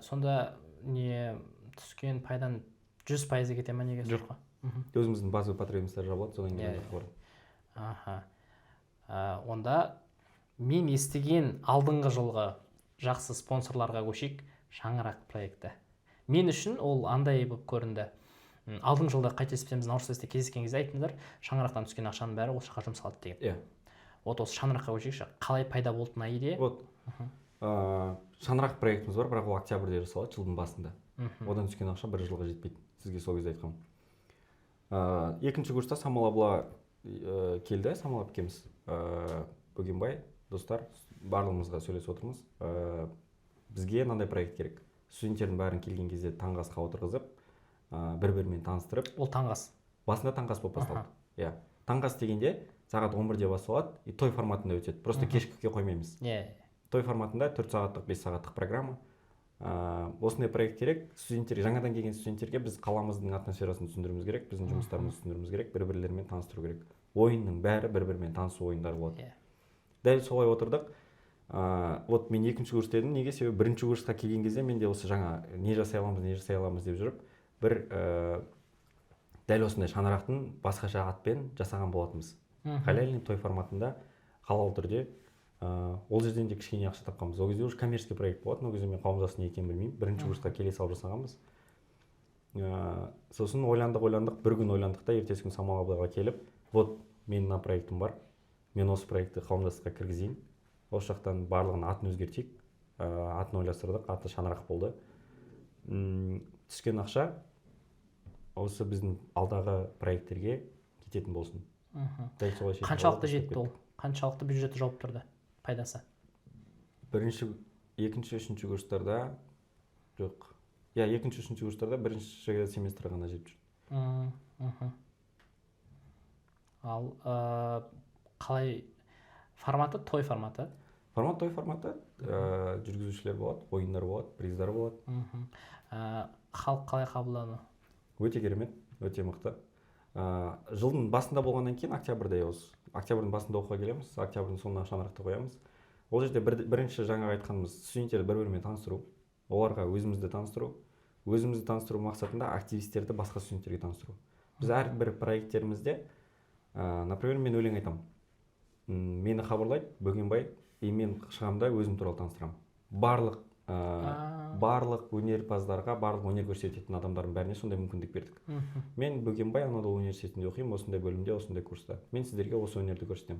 Сонда не түскен пайдан 100% кете ме неге сұрға? Өзіміздің базовый потребностьтер жабылады, содан кейін жаққа барады. Онда мен естіген алдыңғы жылғы жақсы спонсорларға көшейік, шаңырақ проекті. Мен үшін ол андай болып көрінді. Алдыңғы жылда қайтесіпсеміз наурызда кездескен кезде айттыңдар, шаңырақтан түскен ақшаның бәрі осы жаққа жұмсалады деген. Осы шаңыраққа көшейікші, қалай пайда болды мына идея? Шаңырақ проектіміз бар, бірақ ол октябрьде жасалады, жылдың басында. Одан түскен ақша бір жылға жетпейді, сізге сол кезде айтқам. Екінші курста Самал абла келді, Самал әпкеміз. Бөгенбай, достар, барлығымызға сөйлесіп отырмыз. Бізге мынандай проект керек. Студенттердің бәрін келген кезде таңғы асқа отырғызып, бір-бірімен таныстырып. Ол таңғы ас? Басында таңғы ас болып басталды. Таңғы ас дегенде сағат 11-де басталады, и той форматында өтеді. Просто кешкіге қоймаймыз. Той форматында 4 сағаттық, 5 сағаттық программа. Осындай проект керек. Жаңадан келген студенттерге біз қаламыздың атмосферасын түсіндіруіміз керек, біздің жұмыстарымызды түсіндіруіміз керек, бір-бірлерімен таныстыру керек. Ойынның бәрі бір-бірімен танысу ойындары болады. Дәл солай отырдық. Вот мен екінші курста едім. Неге? Себебі бірінші курсқа келген кезде менде осы жаңа не жасай аламыз деп жүріп, бір дәл осындай шаңырақтың басқаша атпен жасаған болатынбыз. Халяльный той форматында, халал түрде. Ол жерден де кішкене ақша тапқанбыз. Ол кезде уже коммерческий проект болатын. Ол кезде мен қауымдастық не екенін білмеймін. Бірінші курсқа келе салып жасағанбыз. Сосын ойландық, бір күн ойландық та, ертесі күн Самал аблаға келіп, вот менің мына проектім бар. Мен осы проектті қауымдастыққа кіргізейін. осы жақтан барлығын атын өзгертейік, атын ойластырдық, аты шаңырақ болды. Түскен ақша осы біздің алдағы проекттерге кететін болсын. Қаншалықты жетті ол? Қаншалықты бюджеті жауып тұрды, пайдасы? Бірінші, екінші, үшінші курстарда жоқ. Екінші, үшінші курстарда бірінші семестрі ғана жетіп жүр. Ал қалай форматы? Той форматы? Формат той форматы. Жүргізушілер болады, ойындар болады, приздар болады. Халық қалай қабылдады? Өте керемет, өте мықты. Жылдың басында болғаннан кейін октябрьдің басында оқуға келеміз, октябрьдің соңына шаңырақта қоямыз. Ол жерде бірінші жаңағы айтқанымыз студенттерді бір-бірімен таныстыру, оларға өзімізді таныстыру мақсатында активистерді басқа студенттерге таныстыру. Біз әрбір проекттерімізде, например, мен өлең айтамын. Мені хабарлайды Бөгенбай, мен шығамда өзім туралы таныстырамын. Барлық өнерпаздарға, барлық өнер көрсететін адамдардың бәріне сондай мүмкіндік бердік. Мен Бөгенбай Анадолу университетінде оқимын, осындай бөлімде, осындай курста. Мен сіздерге осы өнерді көрсетемін.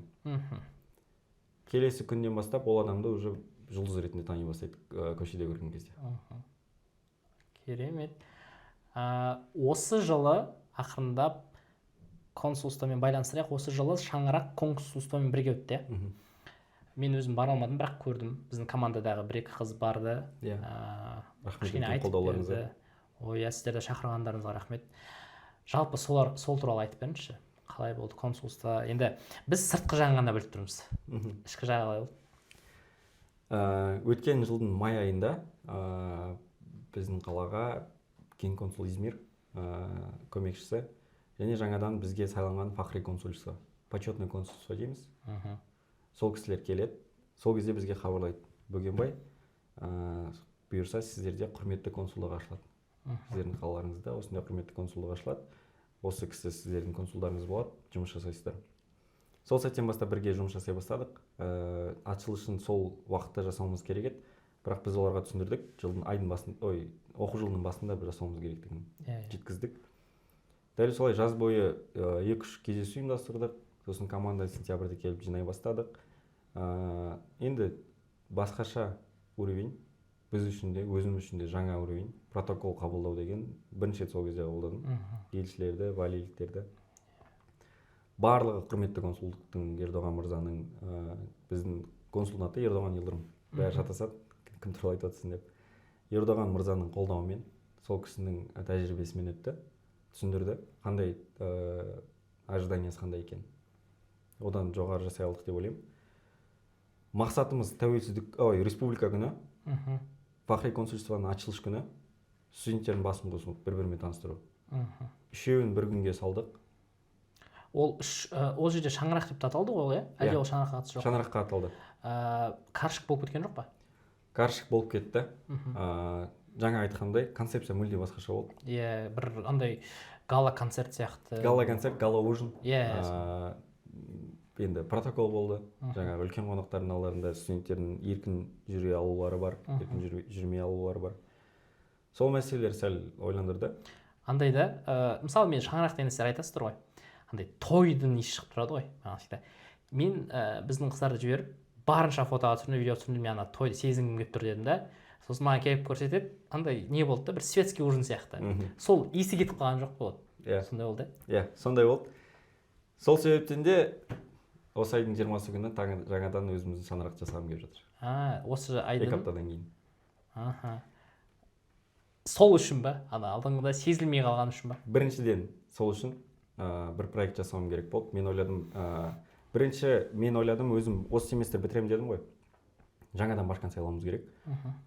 Келесі күннен бастап ол адамды уже жұлдыз ретінде тани бастайды, көшеде көрген кезде. Керемет. Осы жылы ақырындап консулствомен байланыстырайық. Осы жылы шаңырақ консулствомен бірге өтті. Мен өзім бара алмадым, бірақ көрдім. Біздің командадағы бір-екі қыз барды. Кішкене айтып берді. Сіздерді шақырғандарыңызға рахмет. Жалпы сол туралы айтып беріңізші. Қалай болды консулство? Енді біз сыртқы жағын ғана біліп тұрмыз. Ішкі жағы қалай болды? Өткен жылдың май айында біздің қалаға кен консул Измир көмекшісі және жаңадан бізге сайланған фахри консульство, почетный консульство дейміз. Сол кісілер келеді. Сол кезде бізге хабарлайды: Бөгенбай, бұйырса сіздерде құрметті консулдық ашылады. Сіздердің қалаларыңызда осындай құрметті консулдық ашылады. Осы кісі сіздердің консулдарыңыз болады, жұмыс жасайсыздар. Сол сәттен бастап бірге жұмыс жасай бастадық. Açılышын сол уақытта жасауымыз керек еді. Бірақ біз оларға түсіндірдік, оқу жылының басында жасауымыз керектігін жеткіздік. Дәл солай жаз бойы 2-3 кездесу ұйымдастырдық. Сосын команда сентябрьде келіп жинай бастадық. Енді басқаша уровень, біз үшін де, өзім үшін де жаңа уровень, протокол қабылдау деген бірінші сол кезде қабылдадым. Елшілерді, валийліктерді. Барлығы құрметті консулдықтың Ердоған мырзаның, біздің консулдың аты Ердоған Йылдырым. Бәрі шатасады, кім туралы айтып жатырсың деп. Ердоған мырзаның қолдауымен, сол кісінің тәжірибесімен өтті, түсіндірді, қандай ожиданиясы қандай екен. Одан жоғары жасай алдық деп ойлаймын. Мақсатымыз республика күні, фахри консульствоның açılış күні студенттердің басын қосып бір-бірімен таныстыру. Үшеуін бір күнге салдық. Ол жерде шаңырақ деп аталды ғой, әлде ол шаңыраққа қатысы жоқ? Шаңыраққа аталды. Каршық болып кеткен жоқ па? Каршық болып кетті. Жаңа айтқандай концепция мүлде басқаша болды. Бір андай гала-концерт сияқты. Гала-концерт, гала-ужин. Енді протокол болды. Жаңағы үлкен қонақтардың алдарында студенттердің еркін жүре алулары бар, еркін жүрмей алулары бар. Сол мәселелер сәл ойландырды. Андайда, мысалы мен шаңырақ деген сіздер айтасыздар ғой. Андай тойдың иісі шығып тұрады ғой. Мен біздің қыздарды жіберіп, барынша фотоға түсірдім, видео түсірдім, мен тойды сезінгім келіп тұр дедім да. Сосын маған келіп көрсетеді, андай не болды да, бір светский ужин сияқты. Сол иісі кетіп қалған жоқ болады. Сондай болды. Сондай болды. Сол себептен де осы айдың 20 күні жаңадан өзіміздің шаңырақ жасағым келіп жатыр. Осы айдың 2 аптадан кейін. Сол үшін ба? Алдыңғыда сезілмей қалған үшін ба? Біріншіден сол үшін бір проект жасауым керек болды. Мен ойладым, өзім осы семестр бітіремін дедім ғой. Жаңадан башқан сайлауымыз керек.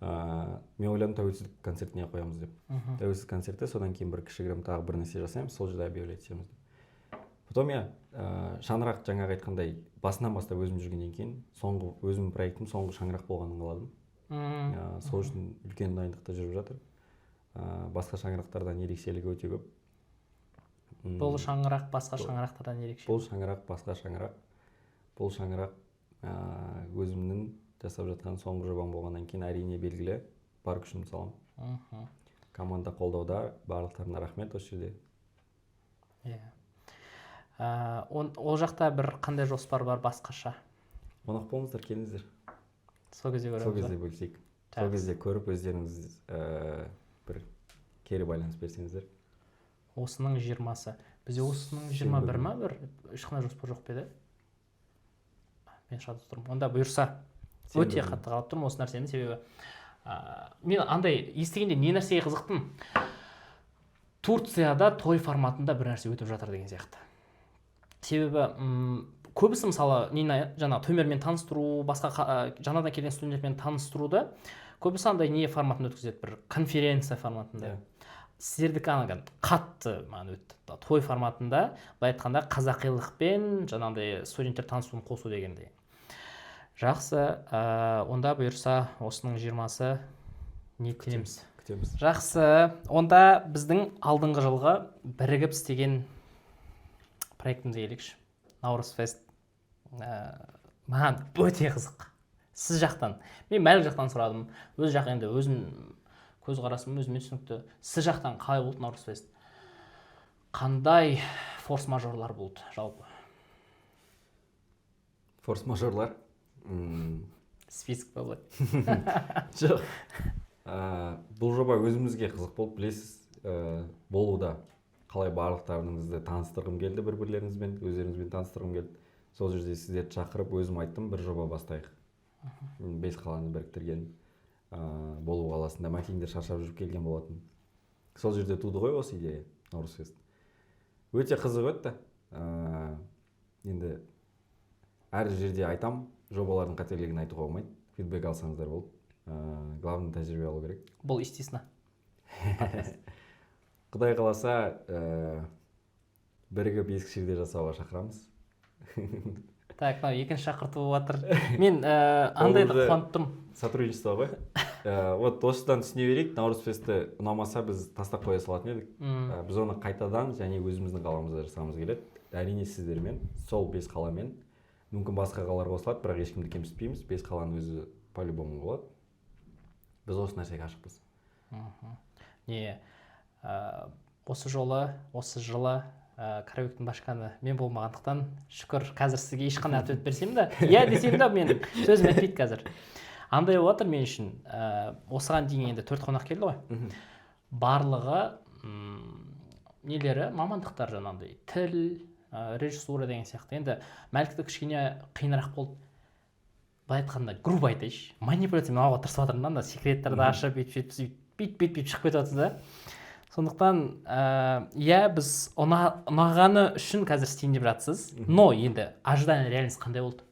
Мен ойладым, тәуелсіздік концертіне қоямыз деп. Тәуелсіздік концерті, содан кейін бір кішігірім тағы бір нәрсе жасаймыз, сол жерде объявлять етеміз деп. Потом шаңырақ жаңағы айтқандай басынан бастап өзім жүргеннен кейін өзім проектім соңғы шаңырақ болғанын қаладым. Сол үшін үлкен дайындықта жүріп жатыр. Басқа шаңырақтардан ерекшелігі өте көп. Бұл шаңырақ басқа шаңырақтардан ерекше? Бұл шаңырақ басқа шаңырақ. Бұл шаңырақ өзімнің жасап жатқан соңғы жобам болғаннан кейін әрине белгілі, бар күшімді саламын. Команда қолдауда, барлықтарына рахмет осы жерде. Ол жақта бір қандай жоспар бар басқаша? Қонақ болыңыздар, келіңіздер. сол кезде көреміз. Сол кезде бөлісейік. Сол кезде көріп өздеріңіз бір кері байланыс берсеңіздер. Осының 20-сы. Бізде осының 21 ма бір ешқандай жоспар жоқ па еді? Мен шатып тұрмын. Онда бұйырса өте қатты қалап тұрмын осы нәрсені, себебі мен андай естігенде не нәрсеге қызықтым. Турцияда той форматында бір нәрсе өтіп жатыр деген сияқты. Себебі көбісі мысалы жаңа тоймермен таныстыру, басқа жаңадан келген студенттермен таныстыруды көбісі андай не форматында өткізеді, бір конференция форматында. Сіздердікі ана қатты маған өтті. Той форматында, былай айтқанда қазақилықпен жаңағыдай студенттер танысуын қосу дегендей. Жақсы, онда бұйырса осының 20-сы ниеттенеміз. Күтеміз. Жақсы, онда біздің алдыңғы жылғы бірігіп істеген проектімізге келейікші. Наурыз фест. Маған өте қызық. Сіз жақтан. Мен Мәлік жақтан сұрадым. Өз жақ енді өзім көзқарасым өзіме түсінікті. Сіз жақтан қалай болды Наурыз фест? Қандай форс-мажорлар болды жалпы? Форс-мажорлар? Список па болады? Жоқ. Бұл жоба өзімізге қызық болып, білесіз, болуда. Қалай барлықтарыңызды таныстырғым келді бір-бірлеріңізбен, өздеріңізбен таныстырғым келді. Сол жерде сіздерді шақырып өзім айттым, бір жоба бастайық. 5 қаланы біріктірген Болу қаласында мәкеңдер шаршап жүріп келген болатын. Сол жерде туды ғой осы идея, Наурыз фест. Өте қызық өтті. Енді әр жерде айтам, жобалардың қателігін айтуға болмайды. Фидбек алсаңыздар болды. Главный тәжірибе алу керек. Бұл естественно. Құдай қаласа, бірігіп Ескішевде жасауға шақырамыз. Так, екінші шақырту жатыр. Мен андайды қуанттым. Сотрудничество ғой. Вот осыдан түсіне берейік, Наурыз фесті ұнамаса біз тастап қоя салатын едік. Біз оны қайтадан және өзіміздің қаламызда жасамыз келеді. Әрине сіздермен, сол 5 қаламен. Мүмкін басқа қалалар қосылады, бірақ ешкімді кемсітпейміз. 5 қаланың өзі по-любому болады. Біз осы нәрсеге ашықпыз. Осы жылы караоктың башқаны мен болмағандықтан шүкір қазір сізге ешқандай ответ берсем де, иә десем де мен сөзім өтпейді қазір. Андай болып жатыр мен үшін, осыған дейін енді 4 қонақ келді ғой. Барлығы нелері, мамандықтар жаңағыдай, тіл, режиссура деген сияқты. Енді Мәлікті кішкене қиынырақ болды. Былай айтқанда, грубо айтайыншы, манипуляциямен алуға тырысып жатырмын да, секреттерді ашып, бүйтіп шығып кетіп жатсыз да. Сондықтан, иә, біз ұнағаны үшін қазір істейін деп жатсыз, но енді ожидание реальность қандай болды?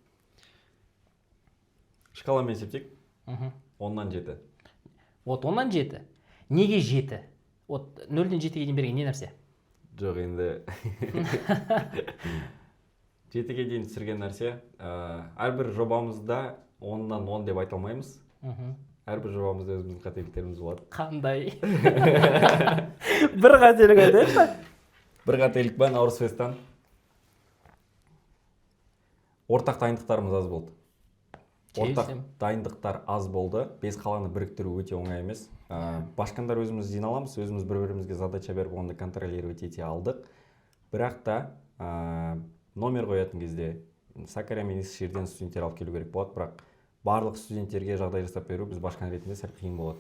Шкаламен есептейік. 10-нан 7. Вот 10-нан 7. Неге 7? Вот 0-ден 7-ге дейін берген не нәрсе? Жоқ, енді 7-ге дейін түсірген нәрсе. Әрбір жобамызда 10-нан 10 деп айта алмаймыз. Әрбір жобамызда өзіміздің қателіктеріміз болады. Қандай? Бір қателік айтайықшы. Бір қателік ба Наурыз фесттан? Ортақ дайындықтарымыз аз болды. Ортақ дайындықтар аз болды. 5 қаланы біріктіру өте оңай емес. Башқандар өзіміз жиналамыз, өзіміз бір-бірімізге задача беріп, оны контролировать ете алдық. Бірақ та номер қоятын кезде Сакария мен Ескішевден студенттер алып келу керек болады, бірақ барлық студенттерге жағдай жасап беру біз башқан ретінде сәл қиын болады.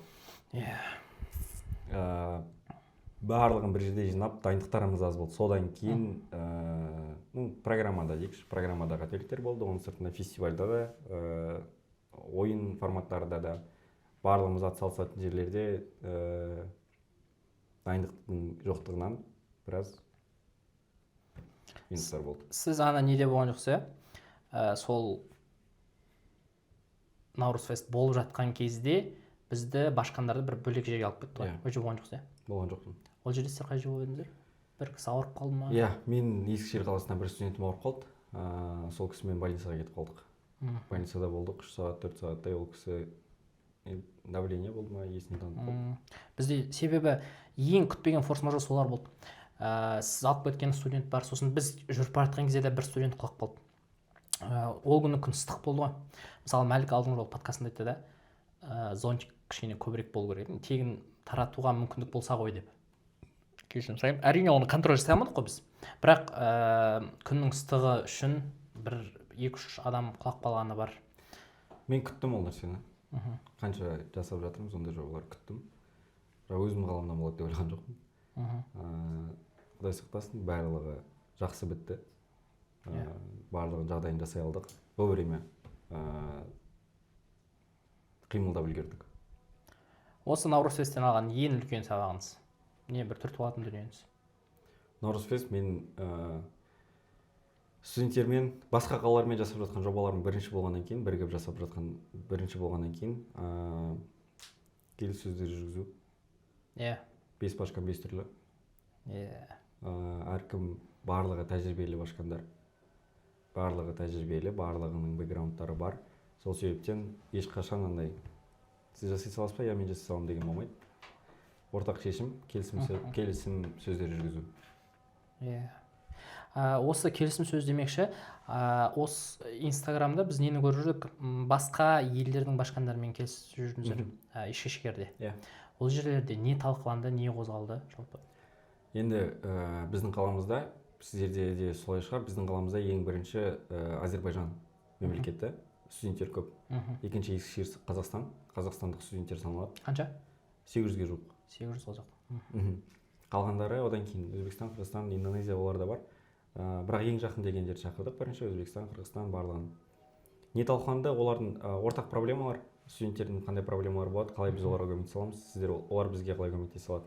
Барлығын бір жерде жинап, дайындықтарымыз аз болды. Содан кейін программада дейікші, программада қателіктер болды, оның сыртында фестивальда да, ойын форматтарда да, барлығымыз атсалысатын жерлерде дайындықтың жоқтығынан біраз минустар болды. Сіз ана неде болған жоқсыз, сол Наурыз фест болып жатқан кезде бізді башқандарды бір бөлек жерге алып кетті ғой. Ол жерде болған жоқсыз? Болған жоқпын. Ол жерде сіздер қай жерде едіңіздер? Бір кісі ауырып қалды ма? Иә, мен Ескішевір қаласынан бір студентім ауырып қалды. Сол кісімен больницаға кетіп қалдық. Больницада болдық 3 сағат, 4 сағаттай. Ол кісі давление болды ма, есін танып болды. Бізде себебі ең күтпеген форс-мажор солар болды. Сіз алып кеткен студент бар, сосын біз жүріп бара жатқан кезде де бір студент құлап қалды. Ол күні күн ыстық болды ғой. Мысалы Мәлік алдыңғы жолы подкастында айтты да, зонтик кішкене көбірек болу керек. Тегін таратуға мүмкіндік болса ғой деп. Кешірім сұраймын. Әрине оны контроль жасай алмадық қой біз. Бірақ күннің ыстығы үшін бір 2-3 адам құлап қалғаны бар. Мен күттім ол нәрсені. Қанша жасап жатырмыз ондай жобалар күттім. Бірақ өзімнің қаламдан болады деп ойлаған жоқпын. Құдай сақтасын, барлығы жақсы бітті. Барлығын жағдайын жасай алдық. Вовремя қимылдап үлгердік. Осы Наурыз фесттен алған ең үлкен сабағыңыз не, бір түртіп алатын дүниеңіз? Наурыз фест мен студенттермен басқа қалалармен жасап жатқан жобаларым бірінші болғаннан кейін келіссөздер жүргізу. Бес башкан 5 түрлі. Әркім барлығы тәжірибелі башкандар. Барлығы тәжірибелі, барлығының бэкграундтары бар. Сол себептен ешқашан андай сіз жасай саласыз ба, я мен жасай саламын деген болмайды. Ортақ шешім, келісім сөздер жүргізу. Осы келісім сөз демекші, осы Инстаграмда біз нені көріп жүрдік? Басқа елдердің башқандарымен келісіп жүрдіңіздер, Ешкешекерде. Ол жерлерде не талқыланды, не қозғалды жалпы? Енді біздің қаламызда, сіздерде де солай шығар, біздің қаламызда ең бірінші Азербайжан мемлекеті, студенттер көп. Екінші ескішерісі Қазақстан, қазақстандық студенттер саналады. Қанша? 800-ге жуық. 800 ол жақта. Қалғандары одан кейін Өзбекстан, Қырғызстан, Индонезия олар да бар. Бірақ ең жақын дегендерді шақырдық. Бірінші Өзбекстан, Қырғызстан барлығын. Не талқыланды? Олардың ортақ проблемалар, студенттердің қандай проблемалар болады, қалай біз оларға көмектесе аламыз, сіздер олар бізге қалай көмектесе алады.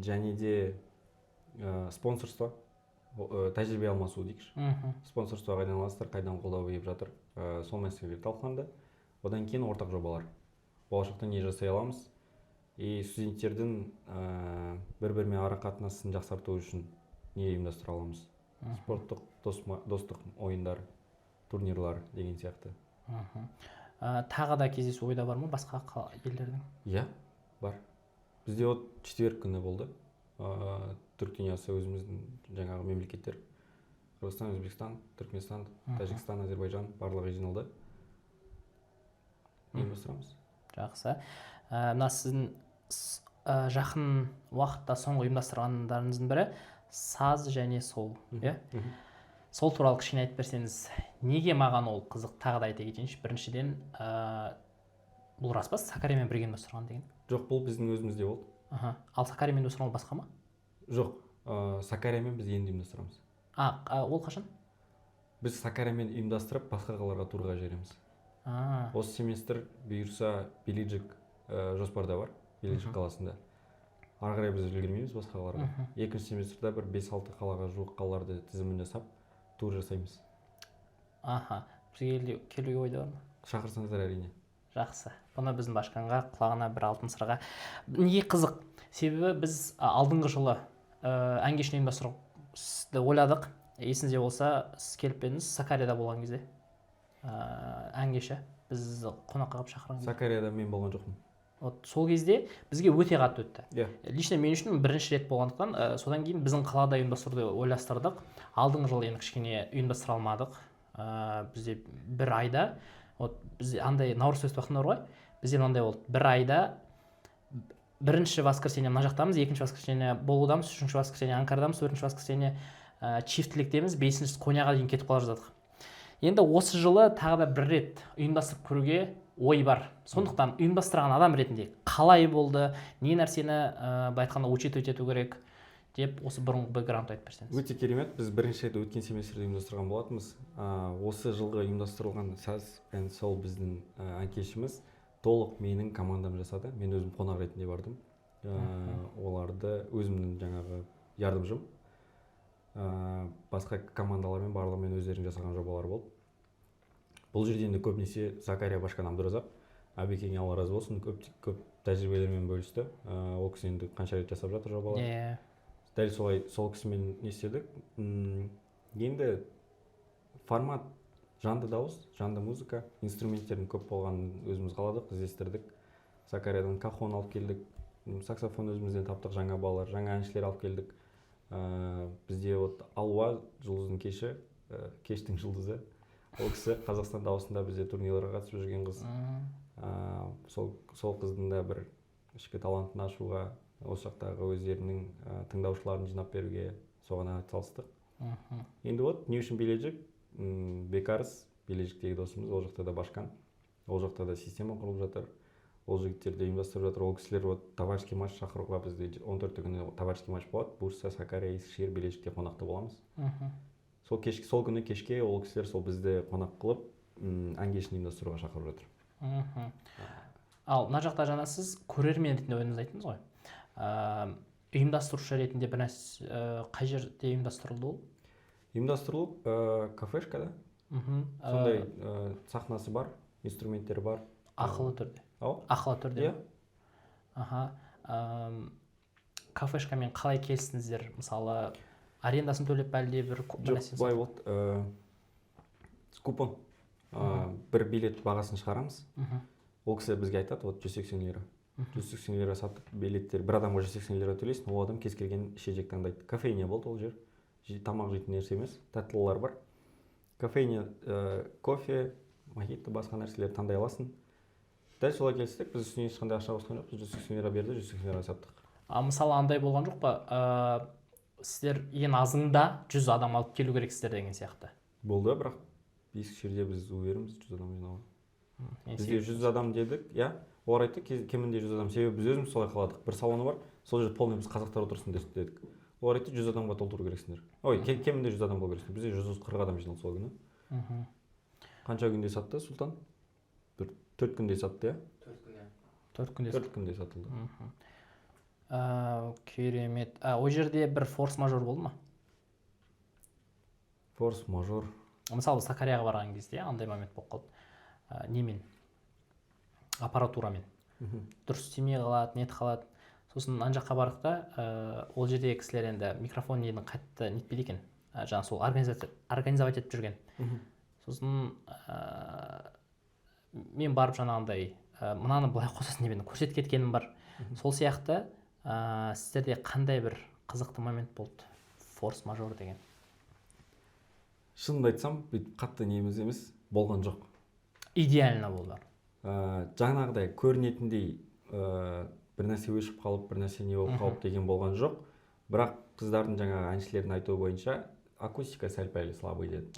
Және де спонсорство, тәжірибе алмасу дейікші. Спонсорство қайдан аласыздар, қайдан қолдау беріп жатыр. Сол мәселелер талқыланды. Одан кейін ортақ жобалар. Болашақта не жасай аламыз? Студенттердің бір-бірімен ара қатынасын жақсарту үшін не ұйымдастыра аламыз? Спорттық, достық ойындар, турнирлар деген сияқты. Тағы да кездесу ойда бар ма басқа елдердің? Иә, бар. Бізде четверг күні болды. Түрік дүниясы өзіміздің жаңағы мемлекеттер. Қырғызстан, Өзбекстан, Түркменстан, Тәжікстан, Азербайжан барлығы жиналды. Ұйымдастырамыз. Жақсы. Мына сіздің жақын уақытта соңғы ұйымдастырғандарыңыздың бірі саз және сол. Сол туралы кішкене айтып берсеңіз, неге маған ол қызық, тағы да айта кетейінші. Біріншіден, бұл рас па, Сакариямен бірге ұйымдастырған деген? Жоқ, бұл біздің өзімізде болды. Ал Сакариямен ұйымдастырған басқа ма? Жоқ, Сакариямен біз енді ұйымдастырамыз. Ол қашан? Біз Сакариямен ұйымдастырып, басқа қалаларға турға жібереміз. Осы семестр бұйырса Белиджик жоспарда бар, Белиджик қаласында. Ары қарай біз үлгермейміз басқа қалаларға. Екінші семестрда бір 5-6 қалаға жуық қалаларды тізімін жасап, тур жасаймыз. Бізге келуге ойда бар ма? Шақырсаңыздар әрине. Жақсы. Бұны біздің башқанға құлағына бір алтын сырға. Неге қызық? Себебі біз алдыңғы жылы ән кешін ұйымдастыруды ойладық. Есіңізде болса, сіз келіп едіңіз Сакарияда болған кезде. Ән кеші біз қонаққа қалып шақырған. Сакарияда мен болған жоқпын. Сол кезде бізге өте қатты өтті. Лично мен үшін бірінші рет болғандықтан, содан кейін біздің қалада ұйымдастыруды ойластырдық. Алдыңғы жылы енді кішкене ұйымдастыра алмадық. Бізде бір айда, бізде андай Наурыз фест уақытында бар ғой, бізде мынандай болды. Бір айда бірінші воскресенье мына жақтамыз, екінші воскресенье Болудамыз, үшінші воскресенье Анкардамыз, төртінші воскресенье Чифтліктеміз, бесінші Коньяға дейін кетіп қала жаздадық. Енді осы жылы тағы да бір рет ұйымдастырып көруге ой бар. Сондықтан ұйымдастырған адам ретінде қалай болды, не нәрсені былай айтқанда учитывать ету керек деп осы бұрынғы бэкграундты айтып берсеңіз. Өте керемет. Біз бірінші рет өткен семестрде ұйымдастырған болатынбыз. Осы жылғы ұйымдастырылған саз and сол біздің ән кешіміз толық менің командам жасады. Мен өзім қонақ ретінде бардым. Оларды өзімнің жаңағы ярдымжым. Басқа командалармен барлығымен өздерінің жасаған жобалар болды. Бұл жерде енді көбінесе Сакария башқан Абдуразақ. Әбекеңе Алла разы болсын, көп тәжірибелермен бөлісті. Ол кісі енді қанша рет жасап жатыр жобалар. Дәл солай сол кісімен не істедік. Енді формат жанды дауыс, жанды музыка, инструменттердің көп болғанын өзіміз қаладық, іздестірдік. Сакариядан кахон алып келдік, саксофон өзімізден таптық, жаңа балалар, жаңа әншілер алып келдік. Бізде Алуа жұлдыздың кеші, кештің жұлдызы. Ол кісі Қазақстан дауысында бізде турнирларға қатысып жүрген қыз. Сол қыздың да бір ішкі талантын ашуға, осы жақтағы өздерінің тыңдаушыларын жинап беруге соған атсалыстық. Енді не үшін Белиджик? Бекарыс Бележіктегі досымыз, ол жақта да башкан, ол жақта да система құрылып жатыр, ол жігіттер де ұйымдастырып жатыр. Ол кісілер вот товарищеский матч шақыруға бізде 14 күні товарищеский матч болады. Бурса, Сакария, Ескішehir, Бележікте қонақта боламыз. Сол күні кешке ол кісілер сол бізді қонақ қылып ән кешін ұйымдастыруға шақырып жатыр. Ал мына жақта жаңа сіз көрермен ретінде өзіңіз айттыңыз ғой. Ұйымдастырушы ретінде бір нәрсе қай жерде ұйымдастырылды ол? Ұйымдастырылып кафешкада. Сондай сахнасы бар, инструменттері бар. Ақылы түрде. Ақылы түрде. Кафешкамен қалай келістіңіздер? Мысалы, арендасын төлеп әлде бір нәрсе? Жоқ, былай болды. Купон. Бір билет бағасын шығарамыз. Ол кісі бізге айтады, вот 180 лира. 180 лира сатып, билеттер бір адамға 180 лира төлейсің, ол адам кез келген ішecек таңдайды. Кофейня болды ол жер. Тамақ жейтін нәрсе емес, тәттілер бар. Кофейня, кофе, мохито, басқа нәрселер таңдай аласың. Дәл солай келістік, біз үстіне ешқандай ақша қосқан жоқпыз, 180 лира берді, 180 лира саттық. Мысалы андай болған жоқ па, сіздер ең азында 100 адам алып келу керексіздер деген сияқты? Болды, бірақ Ескішehirде біз уверіміз 100 адам жинауға. Бізде 100 адам дедік, олар айтты, кемінде 100 адам, себебі біз өзіміз солай қаладық. Бір салоны бар, сол жерде полный біз қазақтар отырсын дедік. Олар айтты, 100 адамға толтыру керексіңдер. Ой, кемінде 100 адам болу керексіңдер. Бізде 140 адам жиналды сол күні. Қанша күнде сатты, Сұлтан? 4 күнде сатты, 4 күнде сатылды. Керемет. О жерде бір форс-мажор болды ма? Форс-мажор. Мысалы, Сакарияға барған кезде андай момент болып қалды. Немен? Аппаратурамен. Дұрыс істемей қалады, нет қалады. Сосын ан жаққа бардық та, ол жердегі кісілер енді микрофон нені қатты нетпейді екен. Жаңа сол организовать етіп жүрген. Сосын мен барып жаңағындай мынаны былай қосасын деп көрсетіп кеткенім бар. Сол сияқты сіздерде қандай бір қызықты момент болды? Форс-мажор деген. Шынымды айтсам, қатты неміз емес, болған жоқ. Идеально болды. Жаңағыдай көрінетіндей бір нәрсе өшіп қалып, бір нәрсе не болып қалып деген болған жоқ. Бірақ қыздардың жаңағы әншілердің айтуы бойынша акустика сәл-пәл слабый деді.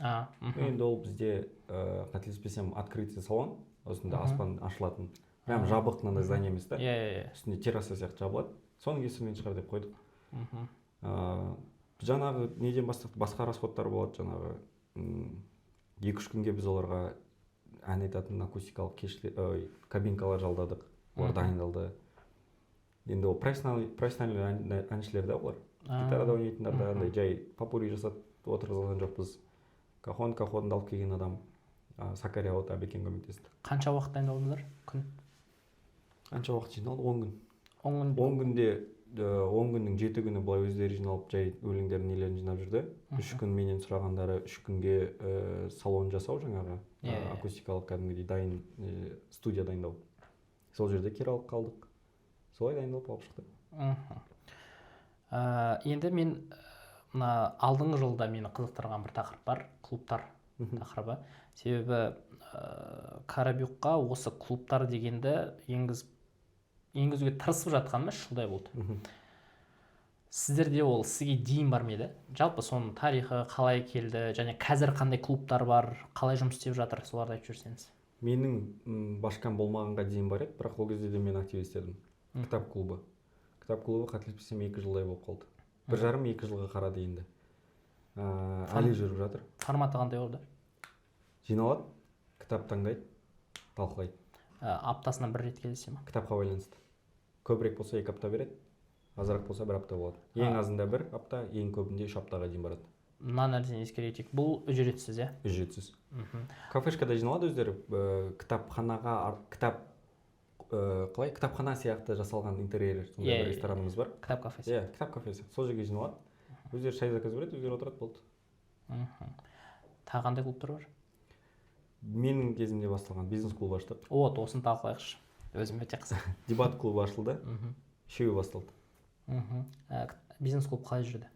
Енді ол бізде қателеспесем открытый салон, осында аспан ашылатын. Прям жабық мынандай здание емес та. Үстінде терраса сияқты жабылады. Соның кесірінен шығар деп қойдық. Жаңағы неден басқа расходтар болады, жаңағы 2-3 күнге біз оларға ән айтатын акустикалық кабинкалар жалдадық. Олар дайындалды. Енді ол профессиональный әншілер да олар. Гитарада ойнайтындар да, андай жай попури жасап отырғызылған жоқпыз. Кахонды алып келген адам Сакария от Абекен көмектесті. Қанша уақыт дайындалдыңдар күн? Қанша уақыт жиналды? 10 күн. 10 күнде 10 күннің 7 күні былай өздері жиналып жай өлеңдерін нелерін жинап жүрді. 3 күн менен сұрағандары 3 күнге салон жасау жаңағы акустикалық кәдімгідей дайын студия дайындау. Сол жерде алып қалдық. Солай дайындалып алып шықты. Енді мен алдыңғы жылда мені қызықтырған бір тақырып бар, клубтар тақырыбы. Себебі Карабюкқа осы клубтар дегенді енгізуге тырысып жатқаныма 3 жылдай болды. Сіздерде ол сізге дейін бар ма еді? Жалпы соның тарихы қалай келді, және қазір қандай клубтар бар, қалай жұмыс істеп жатыр, соларды айтып жүрсеңіз. Менің башкам болмағанға дейін бар еді, бірақ ол кезде де мен активист едім. Кітап клубы қателеспесем 2 жылдай болып қалды. 1,5-2 жылға қарады енді. Әлі жүріп жатыр. Форматы қандай болды? Жиналады, кітап таңдайды, талқылайды. Аптасына бір рет келесе ма? Кітапқа байланысты. Көбірек болса 2 апта береді, азырақ болса 1 апта болады. Ең азында 1 апта, ең көбінде 3 аптаға дейін барады. Мына нәрсені ескерейік. Бұл үжретсіз, иә? Үжретсіз. Кафешкада жиналады өздері, кітапхана сияқты жасалған интерьер, сондай бір ресторанымыз бар. Кітап кафесі. Кітап кафесі. Сол жерге жиналады. Өздері шай заказ береді, өздері отырады, болды. Тағы қандай клубтар бар? Менің кезімде басталған бизнес-клуб аштық. Осыны талқылайықшы. Өзім өте қызық. Дебат клубы ашылды. 3-і басталды. Бизнес-клуб қалай жүрді?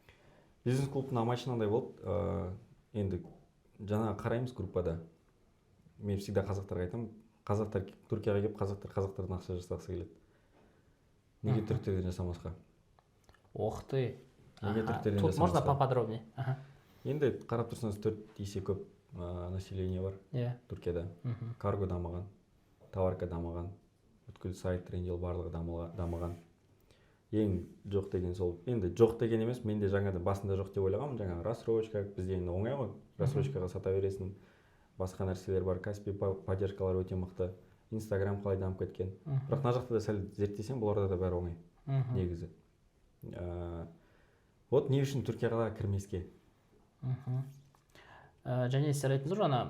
Бизнес-клубтың амачы мынандай болды. Енді жаңа қараймыз группада. Мен всегда қазақтарға айтамын. Қазақтар Түркияға келіп, қазақтардан ақша жасағысы келеді. Неге түріктерден жасамасқа? Ох ты. Неге түріктерден жасамасқа? Можно поподробнее? Енді қарап тұрсаңыз 4 есе көп население бар иә Түркияда. Карго дамыған, товарка дамыған, бүткіл сайт трендел барлығы дамыған. Ең жоқ деген сол, енді жоқ деген емес, мен де жаңадан басында жоқ деп ойлағанмын, жаңағы рассрочка, бізде енді оңай ғой, рассрочкаға сата бересің, басқа нәрселер бар, Каспи поддержкалар өте мықты, Инстаграм қалай дамып кеткен. Бірақ мына жақта да сәл зерттесең, бұларда да бәрі оңай, негізі. Вот не үшін Түркияға кірмеске? Және сіздер айттыңыз ғой жаңа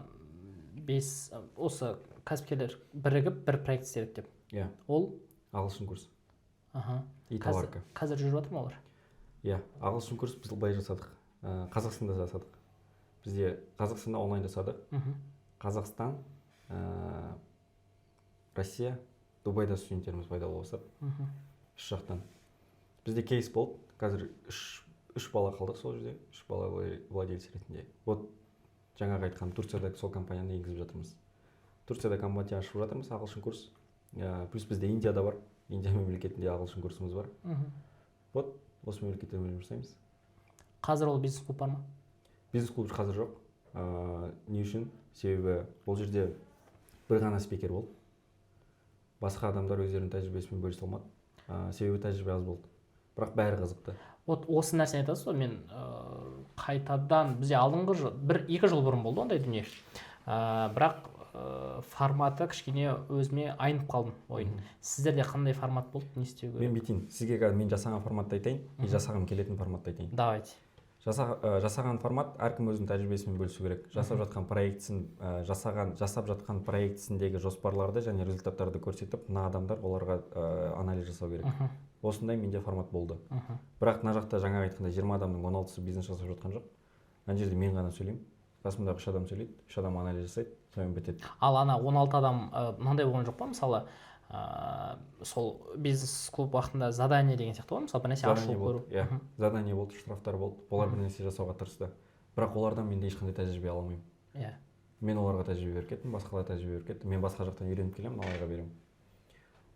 5 осы кәсіпкерлер бірігіп бір проект істедік деп. Иә. Ол ағылшын курс. И қазір товарка. жүріп жатыр ма олар? Иә, ағылшын курс біз былай жасадық. Қазақстанда жасадық. Бізде Қазақстанда онлайн жасадық. Қазақстан, Россия, Дубайда студенттеріміз пайда болса. Үш жақтан. Бізде кейс болды. Қазір үш бала қалдық сол жерде. Үш бала владелец ретінде. Вот жаңағы айтқан Турцияда сол компанияны енгізіп жатырмыз. Турцияда компания ашып жатырмыз, ағылшын курс. Плюс бізде Индияда бар. Индия мемлекетінде ағылшын курсымыз бар. Вот осы мемлекетте бөлім жасаймыз. Қазір ол бизнес клуб бар ма? Бизнес клуб қазір жоқ. Не үшін? Себебі бұл жерде бір ғана спикер болды. Басқа адамдар өздерінің тәжірибесімен бөлісе алмады. Себебі тәжірибе аз болды. Бірақ бәрі қызықты. Вот осы нәрсені айтасыз ғой, мен қайтадан бізде алдыңғы жыл 1-2 жыл бұрын болды ондай дүние. Бірақ форматы кішкене өзіме айнып қалдым ойын. Сіздерде қандай формат болды, не істеу керек? Мен бүйтейін, сізге қазір мен жасаған форматты айтайын, жасағым келетін форматты айтайын. Давайте. Жасаған формат әркім өзінің тәжірибесімен бөлісу керек. Жасап жатқан проектісіндегі жоспарларды және результаттарды көрсетіп, мына адамдар оларға анализ жасау керек. Осындай менде формат болды. Бірақ мына жақта жаңа айтқанда 20 адамның 16-сы бизнес жасап жатқан жоқ. Ана жерде мен ғана сөйлеймін. Қасымдағы 3 адам сөйлейді, 3 адам анализ жасайды, сонымен бітеді. Ал ана 16 адам мынандай болған жоқ па? Мысалы, сол бизнес клуб уақытында задание деген сияқты ғой, мысалы бір нәрсе ашылып көру. Иә, задание болды, штрафтар болды. Олар бір нәрсе жасауға тырысты. Бірақ олардан мен ешқандай тәжірибе ала алмаймын. Иә. Мен оларға тәжірибе беріп кеттім, басқаларға тәжірибе беріп кеттім. Мен басқа жақтан үйреніп келемін, алайға беремін.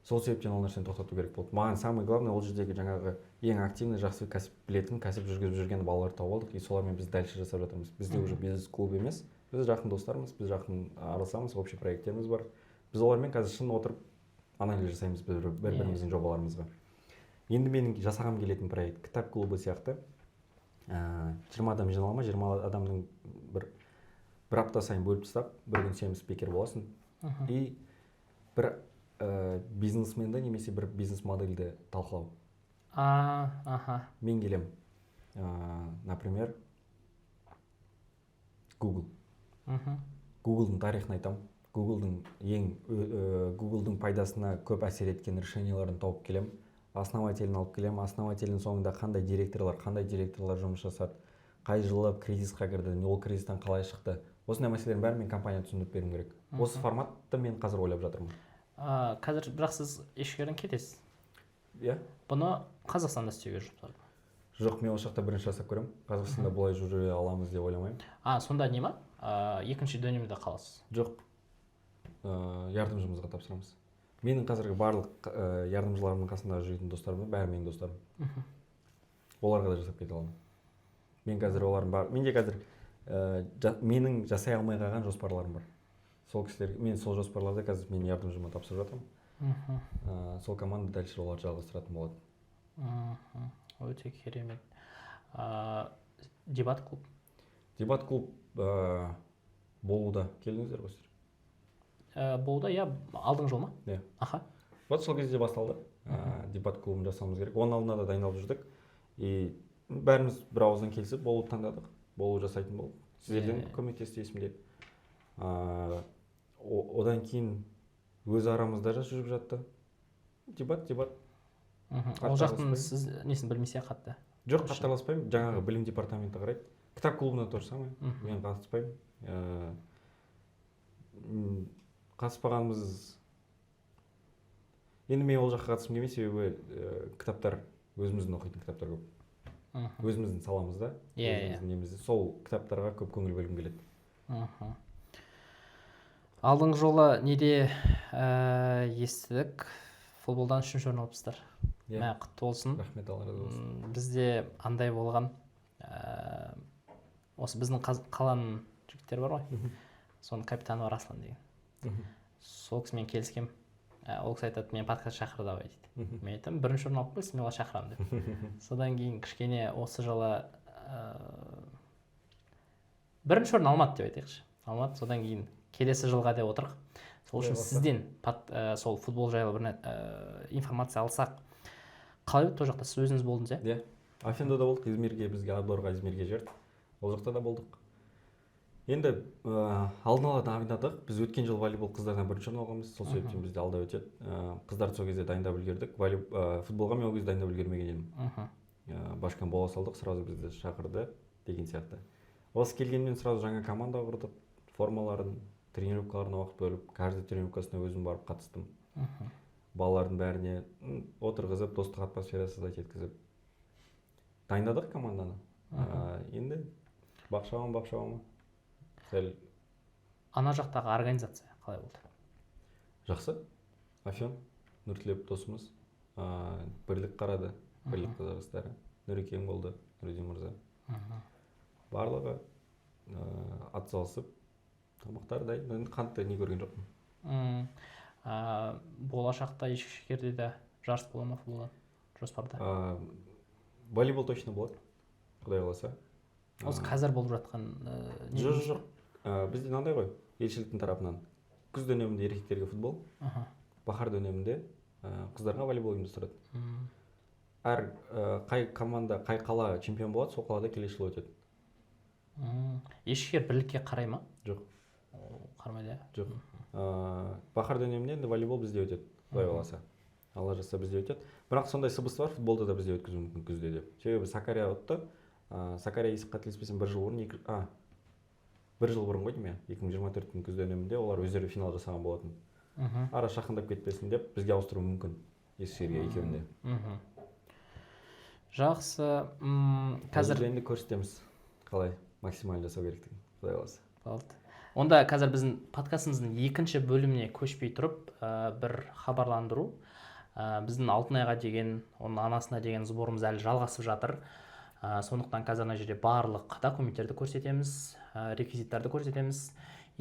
Сол себептен ол нәрсені тоқтату керек болды. Маған самый главный ол жердегі жаңағы ең активный, жақсы кәсіп білетін, кәсіп жүргізіп жүрген балаларды тауып алдық, и солармен біз дальше жасап жатырмыз. Бізде уже бизнес клуб емес, біз жақын достармыз, біз жақын араласамыз, общий проекттеріміз бар. Біз олармен қазір шын отырып анализ жасаймыз бір-біріміздің жобаларымызға. Енді менің жасағым келетін проект кітап клубы сияқты. 20 адам жиналма, 20 адамның бір апта сайын бөліп тастап, бір күн сен спикер боласың. И бір бизнесменді немесе бір бизнес модельді талқылау. Мен келем. Например, Google. Google'дың тарихын айтам. Google'дың пайдасына көп әсер еткен решенияларын тауып келем. Основателін алып келем. Основателінің соңында қандай директорлар жұмыс жасады, қай жылы кризисқа кірді, ол кризистен қалай шықты. Осындай мәселелердің бәрін мен компанияға түсіндіріп беруім керек. Осы форматты мен қазір ойлап жатырмын. Қазір бірақ сіз ешкерден кетесіз. Иә. Бұны Қазақстанда істеуге жұмсадым. Жоқ, мен осы жақта бірінші жасап көремін. Қазақстанда бұлай жүре аламыз деп ойламаймын. Сонда не ма? Екінші дөнемде қаласыз? Жоқ. Ярдымжымызға тапсырамыз. Менің қазіргі барлық ярдымжыларымның қасында жүретін достарым, бәрі менің достарым. Оларға да жасап кете аламын. Мен қазір менде қазір менің жасай алмай қалған жоспарларым бар. Сол кісілер, мен сол жоспарларды қазір мен ярдымжыма тапсырып жатырмын. Сол команда дальше оларды жалғастыратын болады. Өте керемет. Дебат клуб? Дебат клуб болуда. Келдіңіздер ғой сіздер? Болуда, иә, алдың жыл ма? Иә. Вот сол кезде басталды. Дебат клубын жасауымыз керек. Оның алдында да дайындалып жүрдік. И бәріміз бір ауыздан келісіп болуды таңдадық. Болу жасайтын болдық. Сіздерден көмектесті есімде. Одан кейін өз арамызда жүріп жатты. Дебат. Ол жақтың сіз несін білмесе қатты? Жоқ, қатарласпаймын. Жаңағы білім департаменті қарайды. Кітап клубына то же самое. Мен қатыспаймын. Қатыспағанымыз... Енді мен ол жаққа қатысым келмей, себебі кітаптар, өзіміздің оқитын кітаптар көп. Өзіміздің саламызда, өзіміздің немізде. Сол кітаптарға көп көңіл бөлгім келеді. Алдыңғы жолы неде естідік, футболдан 3-ші орын алыпсыздар. Құтты болсын. Рахмет, Алла разы болсын. Бізде андай болған, осы біздің қаланың жігіттер бар ғой, соның капитаны бар Аслан деген. Сол кісімен келіскем. Ол кісі айтады, мен подкаст шақыр давай дейді. Мен айтамын, бірінші орын алып келсін, мен олар шақырамын деп. Содан кейін кішкене осы жылы бірінші орын алмады деп айтайықшы. Алмады, содан кейін келесі жылға деп отырық. Сол үшін сізден сол футбол жайлы бір информация алсақ, қалай өтті ол жақта? Сіз өзіңіз болдыңыз, иә? Афиндода болдық, Измирге, бізге Абдорға Измирге жерді. Ол жақта да болдық. Енді алдын ала дайындадық. Біз өткен жыл волейбол қыздардан бірінші орын алғанбыз. Сол себептен бізде алда өтеді. Қыздарды сол кезде дайындап үлгердік. Футболға мен ол кезде дайындап үлгермеген едім. Башкан бола салдық, сразу бізді шақырды деген сияқты. Осы келгенмен сразу жаңа команда құрдық. Формаларын, тренировкаларына уақыт бөліп, каждый тренировкасына өзім барып қатыстым. Балалардың бәріне отырғызып, достық атмосферасы создать еткізіп дайындадық команданы. Енді бақшама ана жақтағы организация қалай болды? Жақсы. Афен, Нұртілеп досымыз, бірлік қарады, бірлік Қазақстары, Нұрекең болды, Нұрден мырза. Барлығы атсалысып, тамақтар дайын, қантты не көрген жоқпын. Болашақта Ешкешекерде де жарыс бола ма футболдан жоспарда? Волейбол точно болады, құдай қаласа. Осы қазір болып жатқан жоқ. Бізде мынандай ғой, елшіліктің тарапынан күз дөнемінде еркектерге футбол, бахар дөнемінде қыздарға волейбол ұйымдастырады. Әр қай команда, қай қала чемпион болады, сол қалада келесі жылы өтеді. Ешкешекер бірлікке қарай ма? Жоқ. Қармайды? Жоқ. Бахар дөнемінде енді волейбол бізде өтеді, құдай қаласа. Алла жазса бізде өтеді. Бірақ сондай сыбыс бар, футболда да бізде өткізу мүмкін күзде деп. Себебі Сакария өтті. Сакария есіп қателеспесем бір жыл бұрын ғой деймін, 2024-тің күз дөнемінде олар өздері финал жасаған болатын. Ара жақындап кетпесін деп бізге ауыстыру мүмкін Ешкешекерге екеуінде. Жақсы. Қазір енді көрсетеміз қалай максимально жасау керектігін, құдай қаласа. Болды. Онда қазір біздің подкастымыздың екінші бөліміне көшпей тұрып, бір хабарландыру. Біздің Алтынайға деген, оның анасына деген сборымыз әлі жалғасып жатыр. Сондықтан қазір ана жерде барлық документтерді көрсетеміз, реквизиттарды көрсетеміз.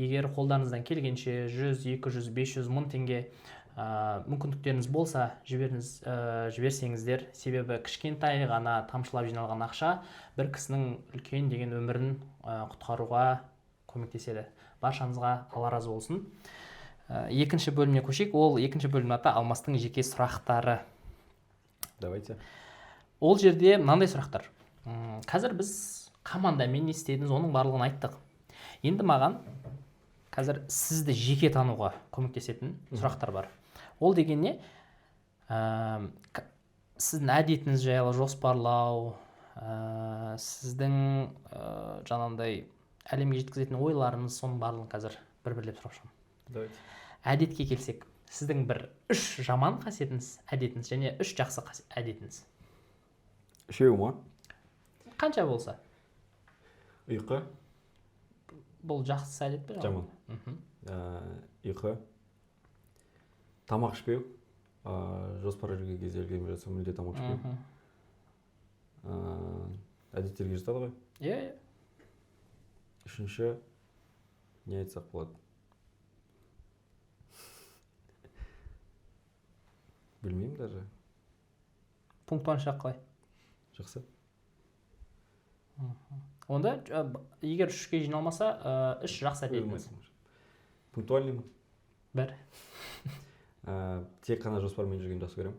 Егер қолдарыңыздан келгенше 100, 200, 500 мың теңге мүмкіндіктеріңіз болса, жіберсеңіздер, себебі кішкентай ғана тамшылап жиналған ақша бір кісінің үлкен деген өмірін құтқаруға көмектеседі. Баршаңызға Алла разы болсын. Екінші бөліміне көшейік. Ол екінші бөлімнің аты Алмастың жеке сұрақтары. Давайте. Ол жерде мынандай сұрақтар. Қазір біз командамен не істедіңіз, оның барлығын айттық. Енді маған қазір сізді жеке тануға көмектесетін сұрақтар бар. Ол деген не? Сіздің әдетіңіз жайлы жоспарлау, сіздің жаңағындай әлемге жеткізетін ойларыңыз, соның барлығын қазір бір-бірлеп сұрап шығамын. Давайте. Әдетке келсек, сіздің бір 3 жаман қасиетіңіз, әдетіңіз және 3 жақсы әдетіңіз. Үшеу ма? Қанша болса? Ұйқы. Бұл жақсы әдет пе? Жаман. Ұйқы. Тамақ ішпеу. Жоспар жүрген кезде үлгермей жатса мүлде тамақ ішпеу. Әдеттерге жатады ғой? Иә. Үшінші, не айтсақ болады? Білмеймін даже. Пункт бойынша қалай? Жақсы. Онда егер 3-ке жиналмаса, 3 жақсы әдетіңіз. Пунктуальныймын. Бір. Тек қана жоспармен жүрген жақсы көремін.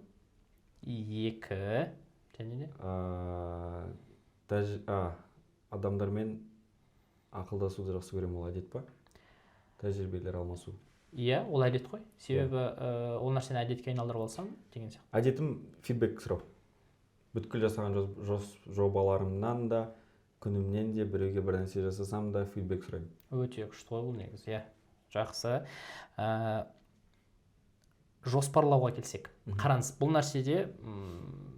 2. Және де? Адамдармен ақылдасуды жақсы көремін, ол әдет па? Тәжірибелер алмасу. Иә, ол әдет қой. Себебі ол нәрсені әдетке айналдырып алсам деген сияқты. Әдетім фидбек сұрау. Бүткіл жасаған жобаларымнан да, күнімнен де біреуге бір нәрсе жасасам да фидбек сұраймын. Өте күшті ғой бұл негізі, иә. Жақсы. Жоспарлауға келсек. Қараңыз, бұл нәрседе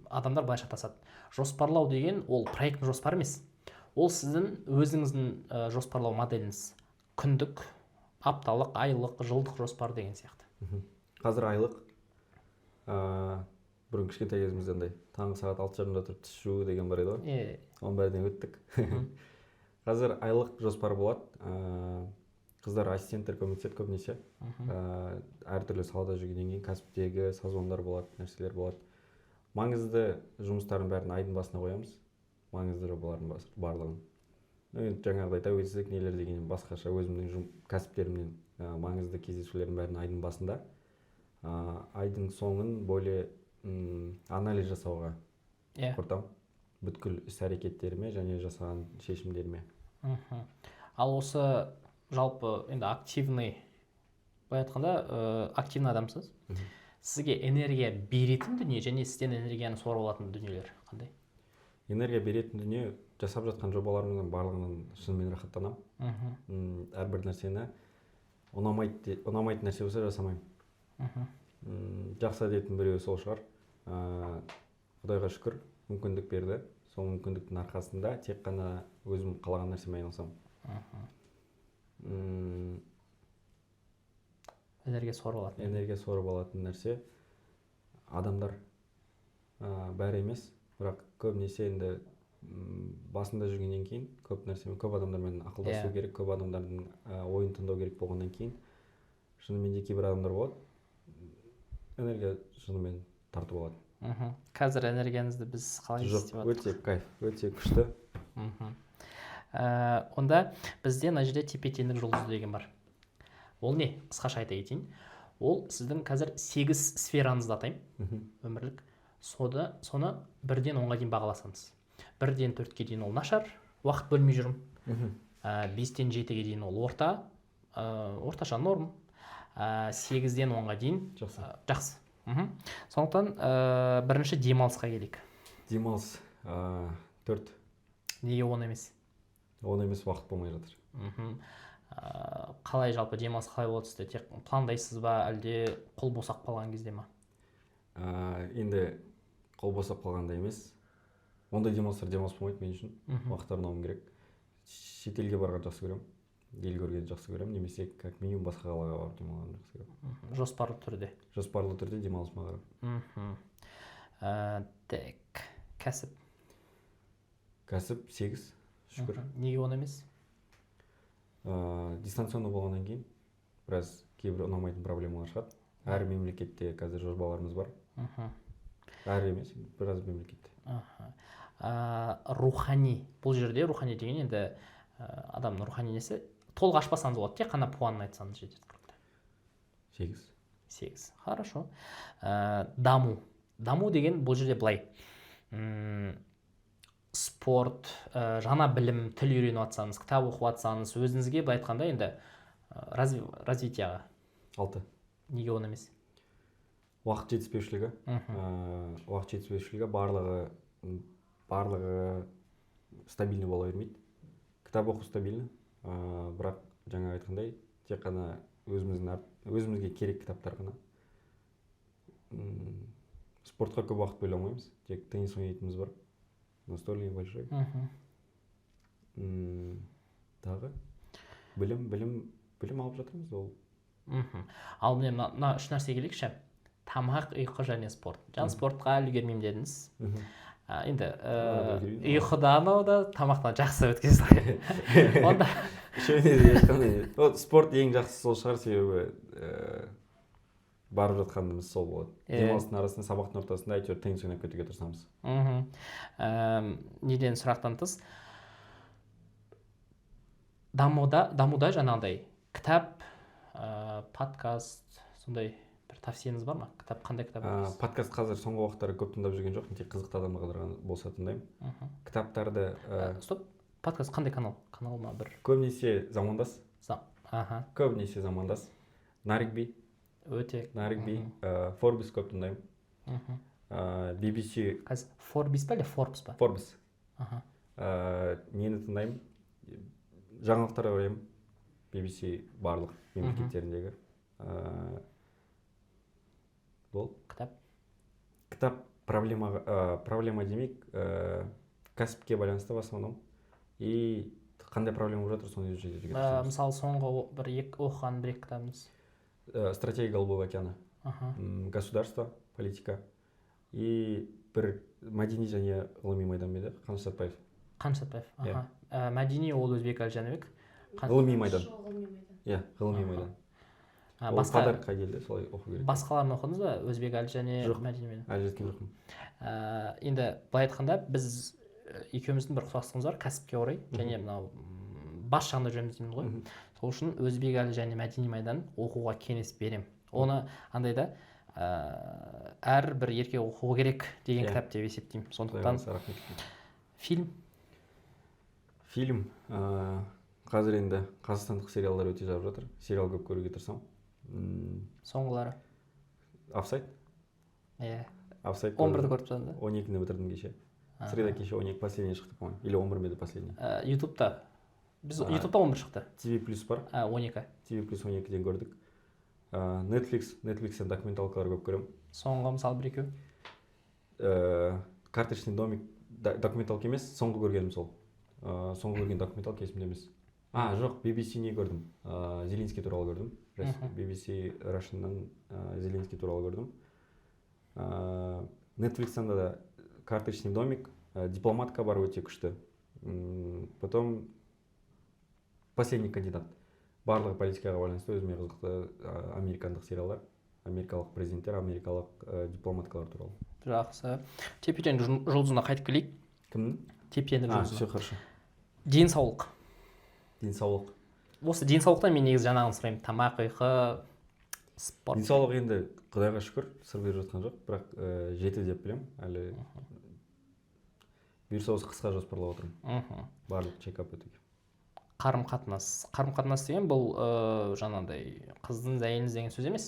адамдар былайша тасады. Жоспарлау деген ол проекттің жоспары емес. Ол сіздің өзіңіздің жоспарлау моделіңіз. Күндік, апталық, айлық, жылдық жоспар деген сияқты. Қазір айлық. Бұрын кішкентай кезімізде андай таңғы сағат 6:30-да тұрып түс жуу деген бар еді ғой. Оның бәрінен өттік. Қазір айлық жоспар болады. Қыздар ассистенттер көмектеседі көбінесе. Әртүрлі салада жүргеннен кейін кәсіптегі созвондар болады, нәрселер болады. Маңызды жұмыстардың бәрін айдың басына қоямыз. Маңызды жобалардың барлығын. Жаңағыдай тәуелсіздік нелер деген басқаша өзімнің кәсіптерімнен маңызды кездесулердің бәрін айдың басында. Айдың соңын более анализ жасауға құртам. Бүткіл іс-әрекеттеріме және жасаған шешімдеріме. Ал осы жалпы енді активный, былай айтқанда активный адамсыз. Сізге энергия беретін дүние және сізден энергияны сорып алатын дүниелер қандай? Энергия беретін дүние жасап жатқан жобаларымның барлығынан шынымен рахаттанамын. Әрбір нәрсені ұнамайтын нәрсе болса жасамаймын. Жақсы әдетім біреуі сол шығар. Құдайға шүкір, мүмкіндік берді. Сол мүмкіндіктің арқасында тек қана өзім қалаған нәрсемен айналысамын. Энергия сорып алатын нәрсе адамдар бәрі емес, бірақ көбінесе енді басында жүргеннен кейін көп адамдармен ақылдасу керек, көп адамдардың ойын тыңдау керек болғаннан кейін шынымен де кейбір адамдар болады, энергия шынымен тартып алады. Қазір энергияңызды біз қалай істеп жатырмыз? Өте кайф, өте күшті. Онда бізде мына жерде тепе-теңдік жұлдызы деген бар. Ол не? Қысқаша айта кетейін. Ол сіздің қазір 8 сфераңызды атаймын, өмірлік. Соны 1-ден 10-ға дейін бағаласаңыз. 1-ден 4-ке дейін ол нашар, уақыт бөлмей жүрмін. 5-тен 7-ге дейін ол орташа норм. 8-ден 10-ға дейін жақсы. Сондықтан бірінші демалысқа келейік. Демалыс 4. Неге 10 емес? 10 емес, уақыт болмай жатыр. Қалай жалпы демалыс қалай болады сізде? Тек пландайсыз ба, әлде қол босап қалған кезде ма? Енді қол босап қалғанда емес. Ондай демалыстар демалыс болмайды мен үшін. Уақыт арнауым керек. Шетелге барған жақсы көремін. Ел көргенді жақсы көремін, немесе как минимум басқа қалаға барып демалғанды жақсы көремін. Жоспарлы түрде. Жоспарлы түрде демалысыма қарап. Так, кәсіп. Кәсіп 8, шүкір. Неге 10 емес? Дистанционды болғаннан кейін біраз кейбір ұнамайтын проблемалар шығады. Әр мемлекетте қазір жобаларымыз бар. Әр емес, біраз мемлекетте. Рухани. Бұл жерде рухани деген енді адамның рухани несі толық ашпасаңыз болады, тек қана планын айтсаңыз жетеді. 8. Хорошо. Даму деген бұл жерде былай. Спорт, жаңа білім, тіл үйреніп жатсаңыз, кітап оқып жатсаңыз, өзіңізге былай айтқанда енді развитияға. 6. Неге 10 емес? Уақыт жетіспеушілігі. Уақыт жетіспеушілігі барлығы стабильный бола бермейді. Кітап оқу стабильный, бірақ жаңа айтқандай тек қана өзімізге керек кітаптар ғана. Спортқа көп уақыт бөле алмаймыз, тек теннис ойнайтынымыз бар. Настольный большой. Тағы білім алып жатырмыз ол. Ал міне мына 3 нәрсе келейікші. Тамақ, ұйқы және спорт. Жаңа спортқа үлгермеймін дедіңіз. Енді ұйқыдан да тамақтан жақсы өткізді. Онда спорт ең жақсы сол шығар, себебі барып жатқанымыз сол болады. Демалыстың арасында, сабақтың ортасында әйтеуір теннис ойнап кетуге тырысамыз. Неден сұрақтан тыс, дамуда жаңағыдай кітап, подкаст, сондай бір тәвсиеңіз бар ма? Кітап, қандай кітап оқисыз? Подкаст қазір соңғы уақыттары көп тыңдап жүрген жоқпын, тек қызықты адамға болса тыңдаймын. Кітаптарды Стоп, подкаст қандай канал? Канал ма бір? Көбінесе замандас. Көбінесе замандас. Нарикби. Өте. Нарикби, Forbes көп тыңдаймын. BBC. Қазір Forbes ба, әлде Forbes ба? Forbes. Нені тыңдаймын? Жаңалықтарға қоямын. BBC барлық мемлекеттеріндегі. Бұл? Кітап проблема демек, кәсіпке байланысты в основном. И қандай проблема болып жатыр, соны жеткізуге тырысамыз. Мысалы, соңғы оқыған бір кітабыңыз? Стратегия Голубого океана. Государство, политика. И бір мәдени және ғылыми майдан беді, Қаныш Сәтпаев. Қаныш Сәтпаев. мәдени ол Өзбек Әлжанбек. Ғылыми майдан. Иә, ғылыми майдан. Ол Басқа подаркқа келді, солай оқу керек. басқаларын оқыдыңыз ба? Өзбек Әлжане, мәдени майдан. Әлі жеткен жоқпын. Енді былай айтқанда біз екеуміздің бір ұқсастығымыз бар кәсіпке орай, және мынау бас жағында жүреміз дейміз ғой. Сол үшін Өзбек әлі және мәдени майдан оқуға кеңес берем. Оны андайда әр бір еркек оқуы керек деген кітап деп есептеймін. Сондықтан фильм қазір енді қазақстандық сериалдар өте жарып жатыр. Сериал көп көруге тырысамын. Соңғылары Офсайд? Иә. Офсайд 11-ді көріп тұрсың да? 12-ні бітірдім кеше. Среда кеше 12 последний шықты, по-моему. Или 11 ме еді последний. Ютубта. Біз Ютубта 11 шықты. TV плюс бар. 12. TV плюс 12-ден көрдік. Netflixтен документалкалар көп көремін. Соңғы мысалы бір-екеу. Карточный домик документалка емес, соңғы көргенім сол. Соңғы көрген документалка есімде емес. Жоқ, BBC-не көрдім. Зеленский туралы көрдім. BBC Russian-нан Зеленский туралы көрдім. Netflix'тен да карточный домик, дипломатка бар өте күшті. Потом последний кандидат. Барлығы политикаға байланысты өзіме қызықты американдық сериалдар, америкалық президенттер, америкалық дипломаткалар туралы. Жақсы. Тепе-теңдік жұлдызына қайтып келейік. Кімнің? Тепе-теңдік жұлдызына. Все хорошо. Денсаулық. Денсаулық. Осы денсаулықтан мен негізі жаңағын сұраймын. Тамақ, ұйқы, спорт. Денсаулық енді Құдайға шүкір сыр беріп жатқан жоқ, бірақ жеті деп білем. Әлі бұйырса осы қысқа жоспарлап отырмын. Барлық чекап өтуге. Қарым-қатынас. Қарым-қатынас деген бұл жаңағыдай қыздың әйеліңіз деген сөз емес.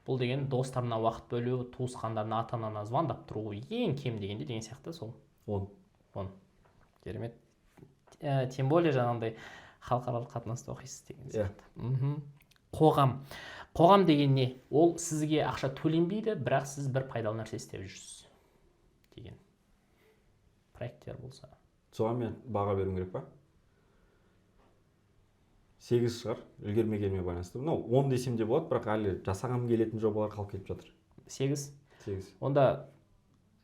Бұл деген достарына уақыт бөлу, туысқандарына, ата-анаңа звондап тұру, ең кем дегенде деген сияқты сол. 10. Керемет. Тем более жаңағыдай халықаралық қатынасты оқисыз деген сияқты. Қоғам деген не? Ол сізге ақша төленбейді, бірақ сіз бір пайдалы нәрсе істеп жүрсіз деген проекттер болса. Соған мен баға беруім керек па? 8 шығар, үлгермегеніме байланысты. 10 десем де болады, бірақ әлі жасағым келетін жобалар қалып кетіп жатыр. 8? 8. Онда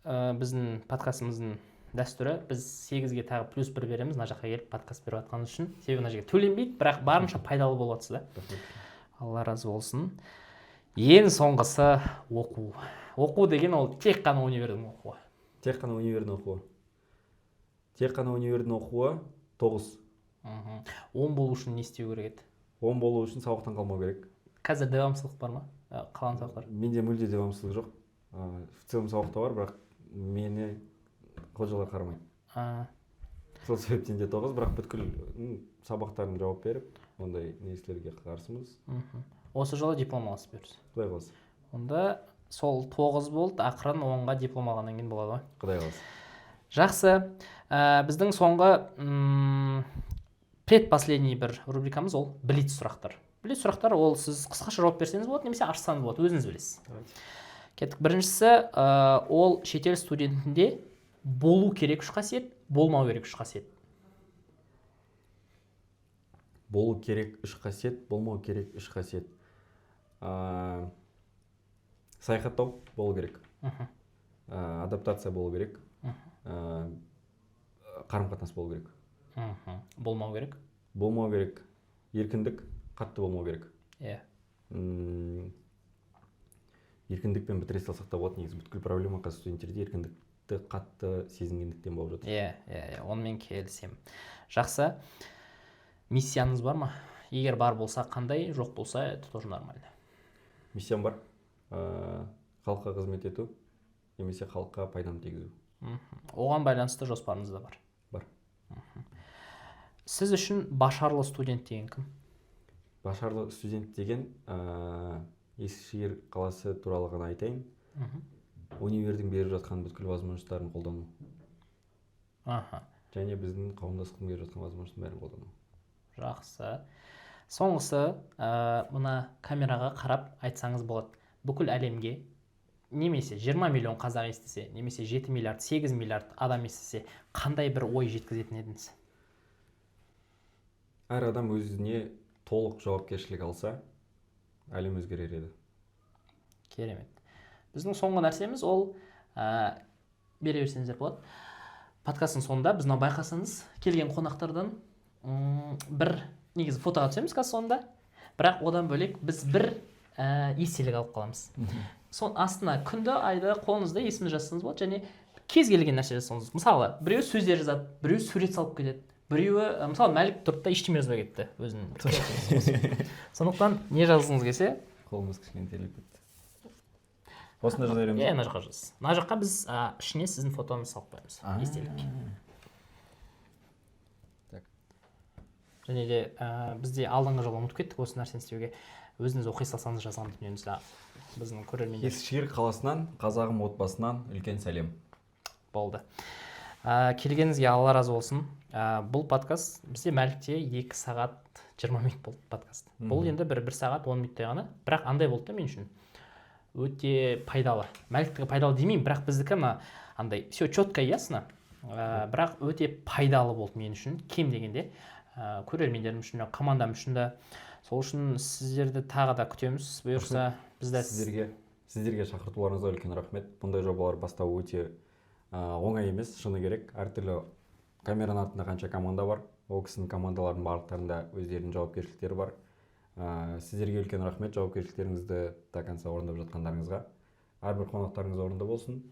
біздің подкастымыздың дәстүрі, біз 8-ге тағы плюс 1 береміз, мына жаққа келіп подкаст беріп жатқаныңыз үшін. Себебі мына жерге төленбейді, бірақ барынша пайдалы болып жатсыз да. Алла разы болсын. Ең соңғысы оқу. Оқу деген ол тек қана универдің оқуы. Тек қана универдің оқуы. Тек қана универдің оқуы 9. 10 болу үшін не істеу керек еді? 10 болу үшін сабақтан қалмау керек. Қазір девамсыздық бар ма? Қалған сабақтар? Менде мүлде девамсыздық жоқ. В целом сабақта бар, бірақ мені қожалар қарамайды. Сол себептен де 9, бірақ бүткіл сабақтарын жауап беріп, ондай несілерге қарсымыз. Осы жолы диплом аласыз беріңіз. Құдай қаласа. Онда сол 9 болды, ақырын 10-ға диплом алғаннан кейін болады ғой. Құдай қаласа. Жақсы. Біздің соңғы предпоследний бір рубрикамыз ол блиц сұрақтар. Блиц сұрақтар ол сіз қысқаша жауап берсеңіз болады, немесе ашсаңыз болады, өзіңіз білесіз. Кеттік. Біріншісі, ол шетел студентінде болу керек 3 қасиет, болмау керек 3 қасиет. Болу керек 3 қасиет, болмау керек 3 қасиет. Саяхаттау болу керек. Адаптация болу керек. Қарым-қатынас болу керек. Болмау керек. Болмау керек. Еркіндік, қатты болмау керек. Еркіндікпен бітіре салсақ та болады, негізі бүткіл проблема қазір студенттерде еркіндікті қатты сезінгендіктен болып жатыр. Онымен келісемін. Жақсы. Миссияңыз бар ма? Егер бар болса қандай, жоқ болса это тоже нормально. Миссиям бар. Халыққа қызмет ету, немесе халыққа пайдам тигізу. Оған байланысты жоспарыңыз да бар. Бар. Сіз үшін башарлы студент деген кім? Башарлы студент деген Ескішehir қаласы туралы ғана айтайын. Универдің беріп жатқан бүткіл возможностьтарын қолдану. Және біздің қауымдастықтың беріп жатқан возможностьтың бәрін қолдану. Жақсы. Соңғысы, мына камераға қарап айтсаңыз болады. Бүкіл әлемге немесе 20 миллион қазақ естісе, немесе 7 миллиард, 8 миллиард адам естісе, қандай бір ой жеткізетін едіңіз? Әр адам өзіне толық жауапкершілік алса, әлем өзгерер еді. Керемет. Біздің соңғы нәрсеміз ол бере берсеңіздер болады. Подкастың соңында біз байқасаңыз келген қонақтардан бір негізі фотоға түсеміз қазір соңында, бірақ одан бөлек біз бір естелік алып қаламыз. Соның астына күнді, айды қолыңызда есімді жазсаңыз болады, және кез келген нәрсе жазсаңыз. Мысалы, біреу сөздер жазады, біреу сурет салып кетеді, біреуі мысалы Мәлік тұрды да ештеңе жазбай кетті өзінің. Сондықтан не жазғыңыз келсе, қолымыз кішкене теріліп кетті. Осында жаза береміз. Мына жаққа жазыңыз. Мына жаққа біз ішіне сіздің фотоңызды салып қоямыз. Естелік. Және де бізде алдыңғы жолы ұмытып кеттік осы нәрсені істеуге. Өзіңіз оқи салсаңыз жазған дүниеміз біздің көрермендер. Ескішehir қаласынан, қазағым отбасынан үлкен сәлем. Болды. Келгеніңізге Алла разы болсын. Бұл подкаст бізде Мәлікте 2 сағат 20 минут болды подкаст. Бұл енді 1 сағат 10 минуттай ғана. Бірақ андай болды да мен үшін. Өте пайдалы. Мәліктігі пайдалы демеймін, бірақ біздікі андай все четко ясно. Бірақ өте пайдалы болды мен үшін, кем дегенде. Көрермендерім үшін, командам үшін де. Сол үшін сіздерді тағы да күтеміз. Бұйырса бізде сіздерге шақыртуларыңызға үлкен рахмет. Бұндай жобалар бастау өте оңай емес, шыны керек. Әртүрлі камераның артында қанша команда бар. Ол кісінің командаларының барлықтарында өздерінің жауапкершіліктері бар. Сіздерге үлкен рахмет жауапкершіліктеріңізді до конца орындап жатқандарыңызға. Әрбір қонақтарыңыз орында болсын.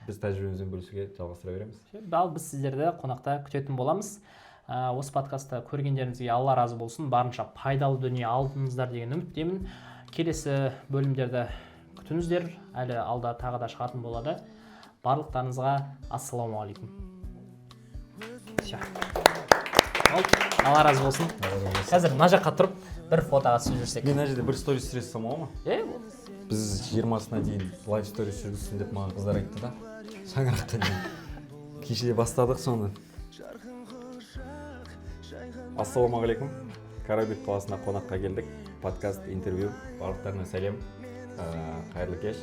Біз тәжірибемізбен бөлісуге жалғастыра береміз. Ал біз сіздерді қонақта күтетін боламыз. Осы подкастты көргендеріңізге Алла разы болсын. Барынша пайдалы дүние алдыңыздар деген үміттемін. Келесі бөлімдерді күтіңіздер. Әлі алда тағы да шығатын болады. Барлықтарыңызға ассалаумағалейкум. Алла разы болсын. Қазір мына жаққа тұрып бір фотоға түсіп жүрсек. Мен мына жерде бір сторис түсіресіз ма? Біз 20-сына дейін лайв сторис жүргізсін деп маған қыздар айтты да. Шаңыраққа дейін. Кешеде бастадық соны. Ассалаумағалейкум. Карабек қаласына қонаққа келдік. Подкаст, интервью. Барлықтарына сәлем. Қайырлы кеш.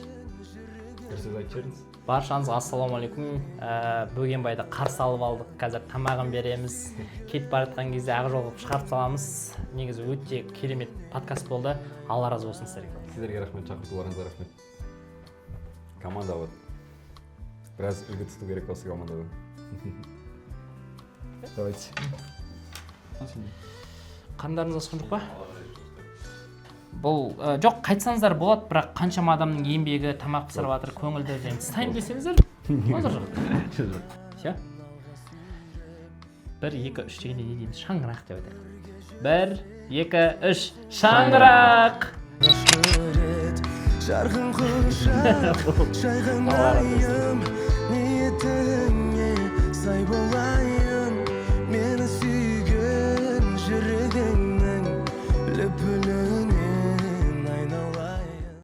Бір сөз айтып жіберіңіз. Баршаңызға ассалаумағалейкум. Бөгенбайды қарсы алып алдық. Қазір тамағын береміз. Кетіп бара жатқан кезде ақ жол қылып шығарып саламыз. Негізі өте керемет подкаст болды. Алла разы болсын сіздерге. Сіздерге рахмет, шақыртуларыңызға рахмет. Команда вот. Біраз үлгі тұту керек осы командадан. Давайте. Қандарыңыз асқан жоқ па? Бұл жоқ, қайтсаңыздар болады, бірақ қаншама адамның еңбегі тамақ пісіріп жатыр, көңілді деген тастаймын десеңіздер, қазір жоқ. Все. 1, 2, 3 дегенде не дейміз? Шаңырақ деп айтайық. 1, 2, 3, шаңырақ! Жарқын құшақ, жайған айым, ниетіңе сай бола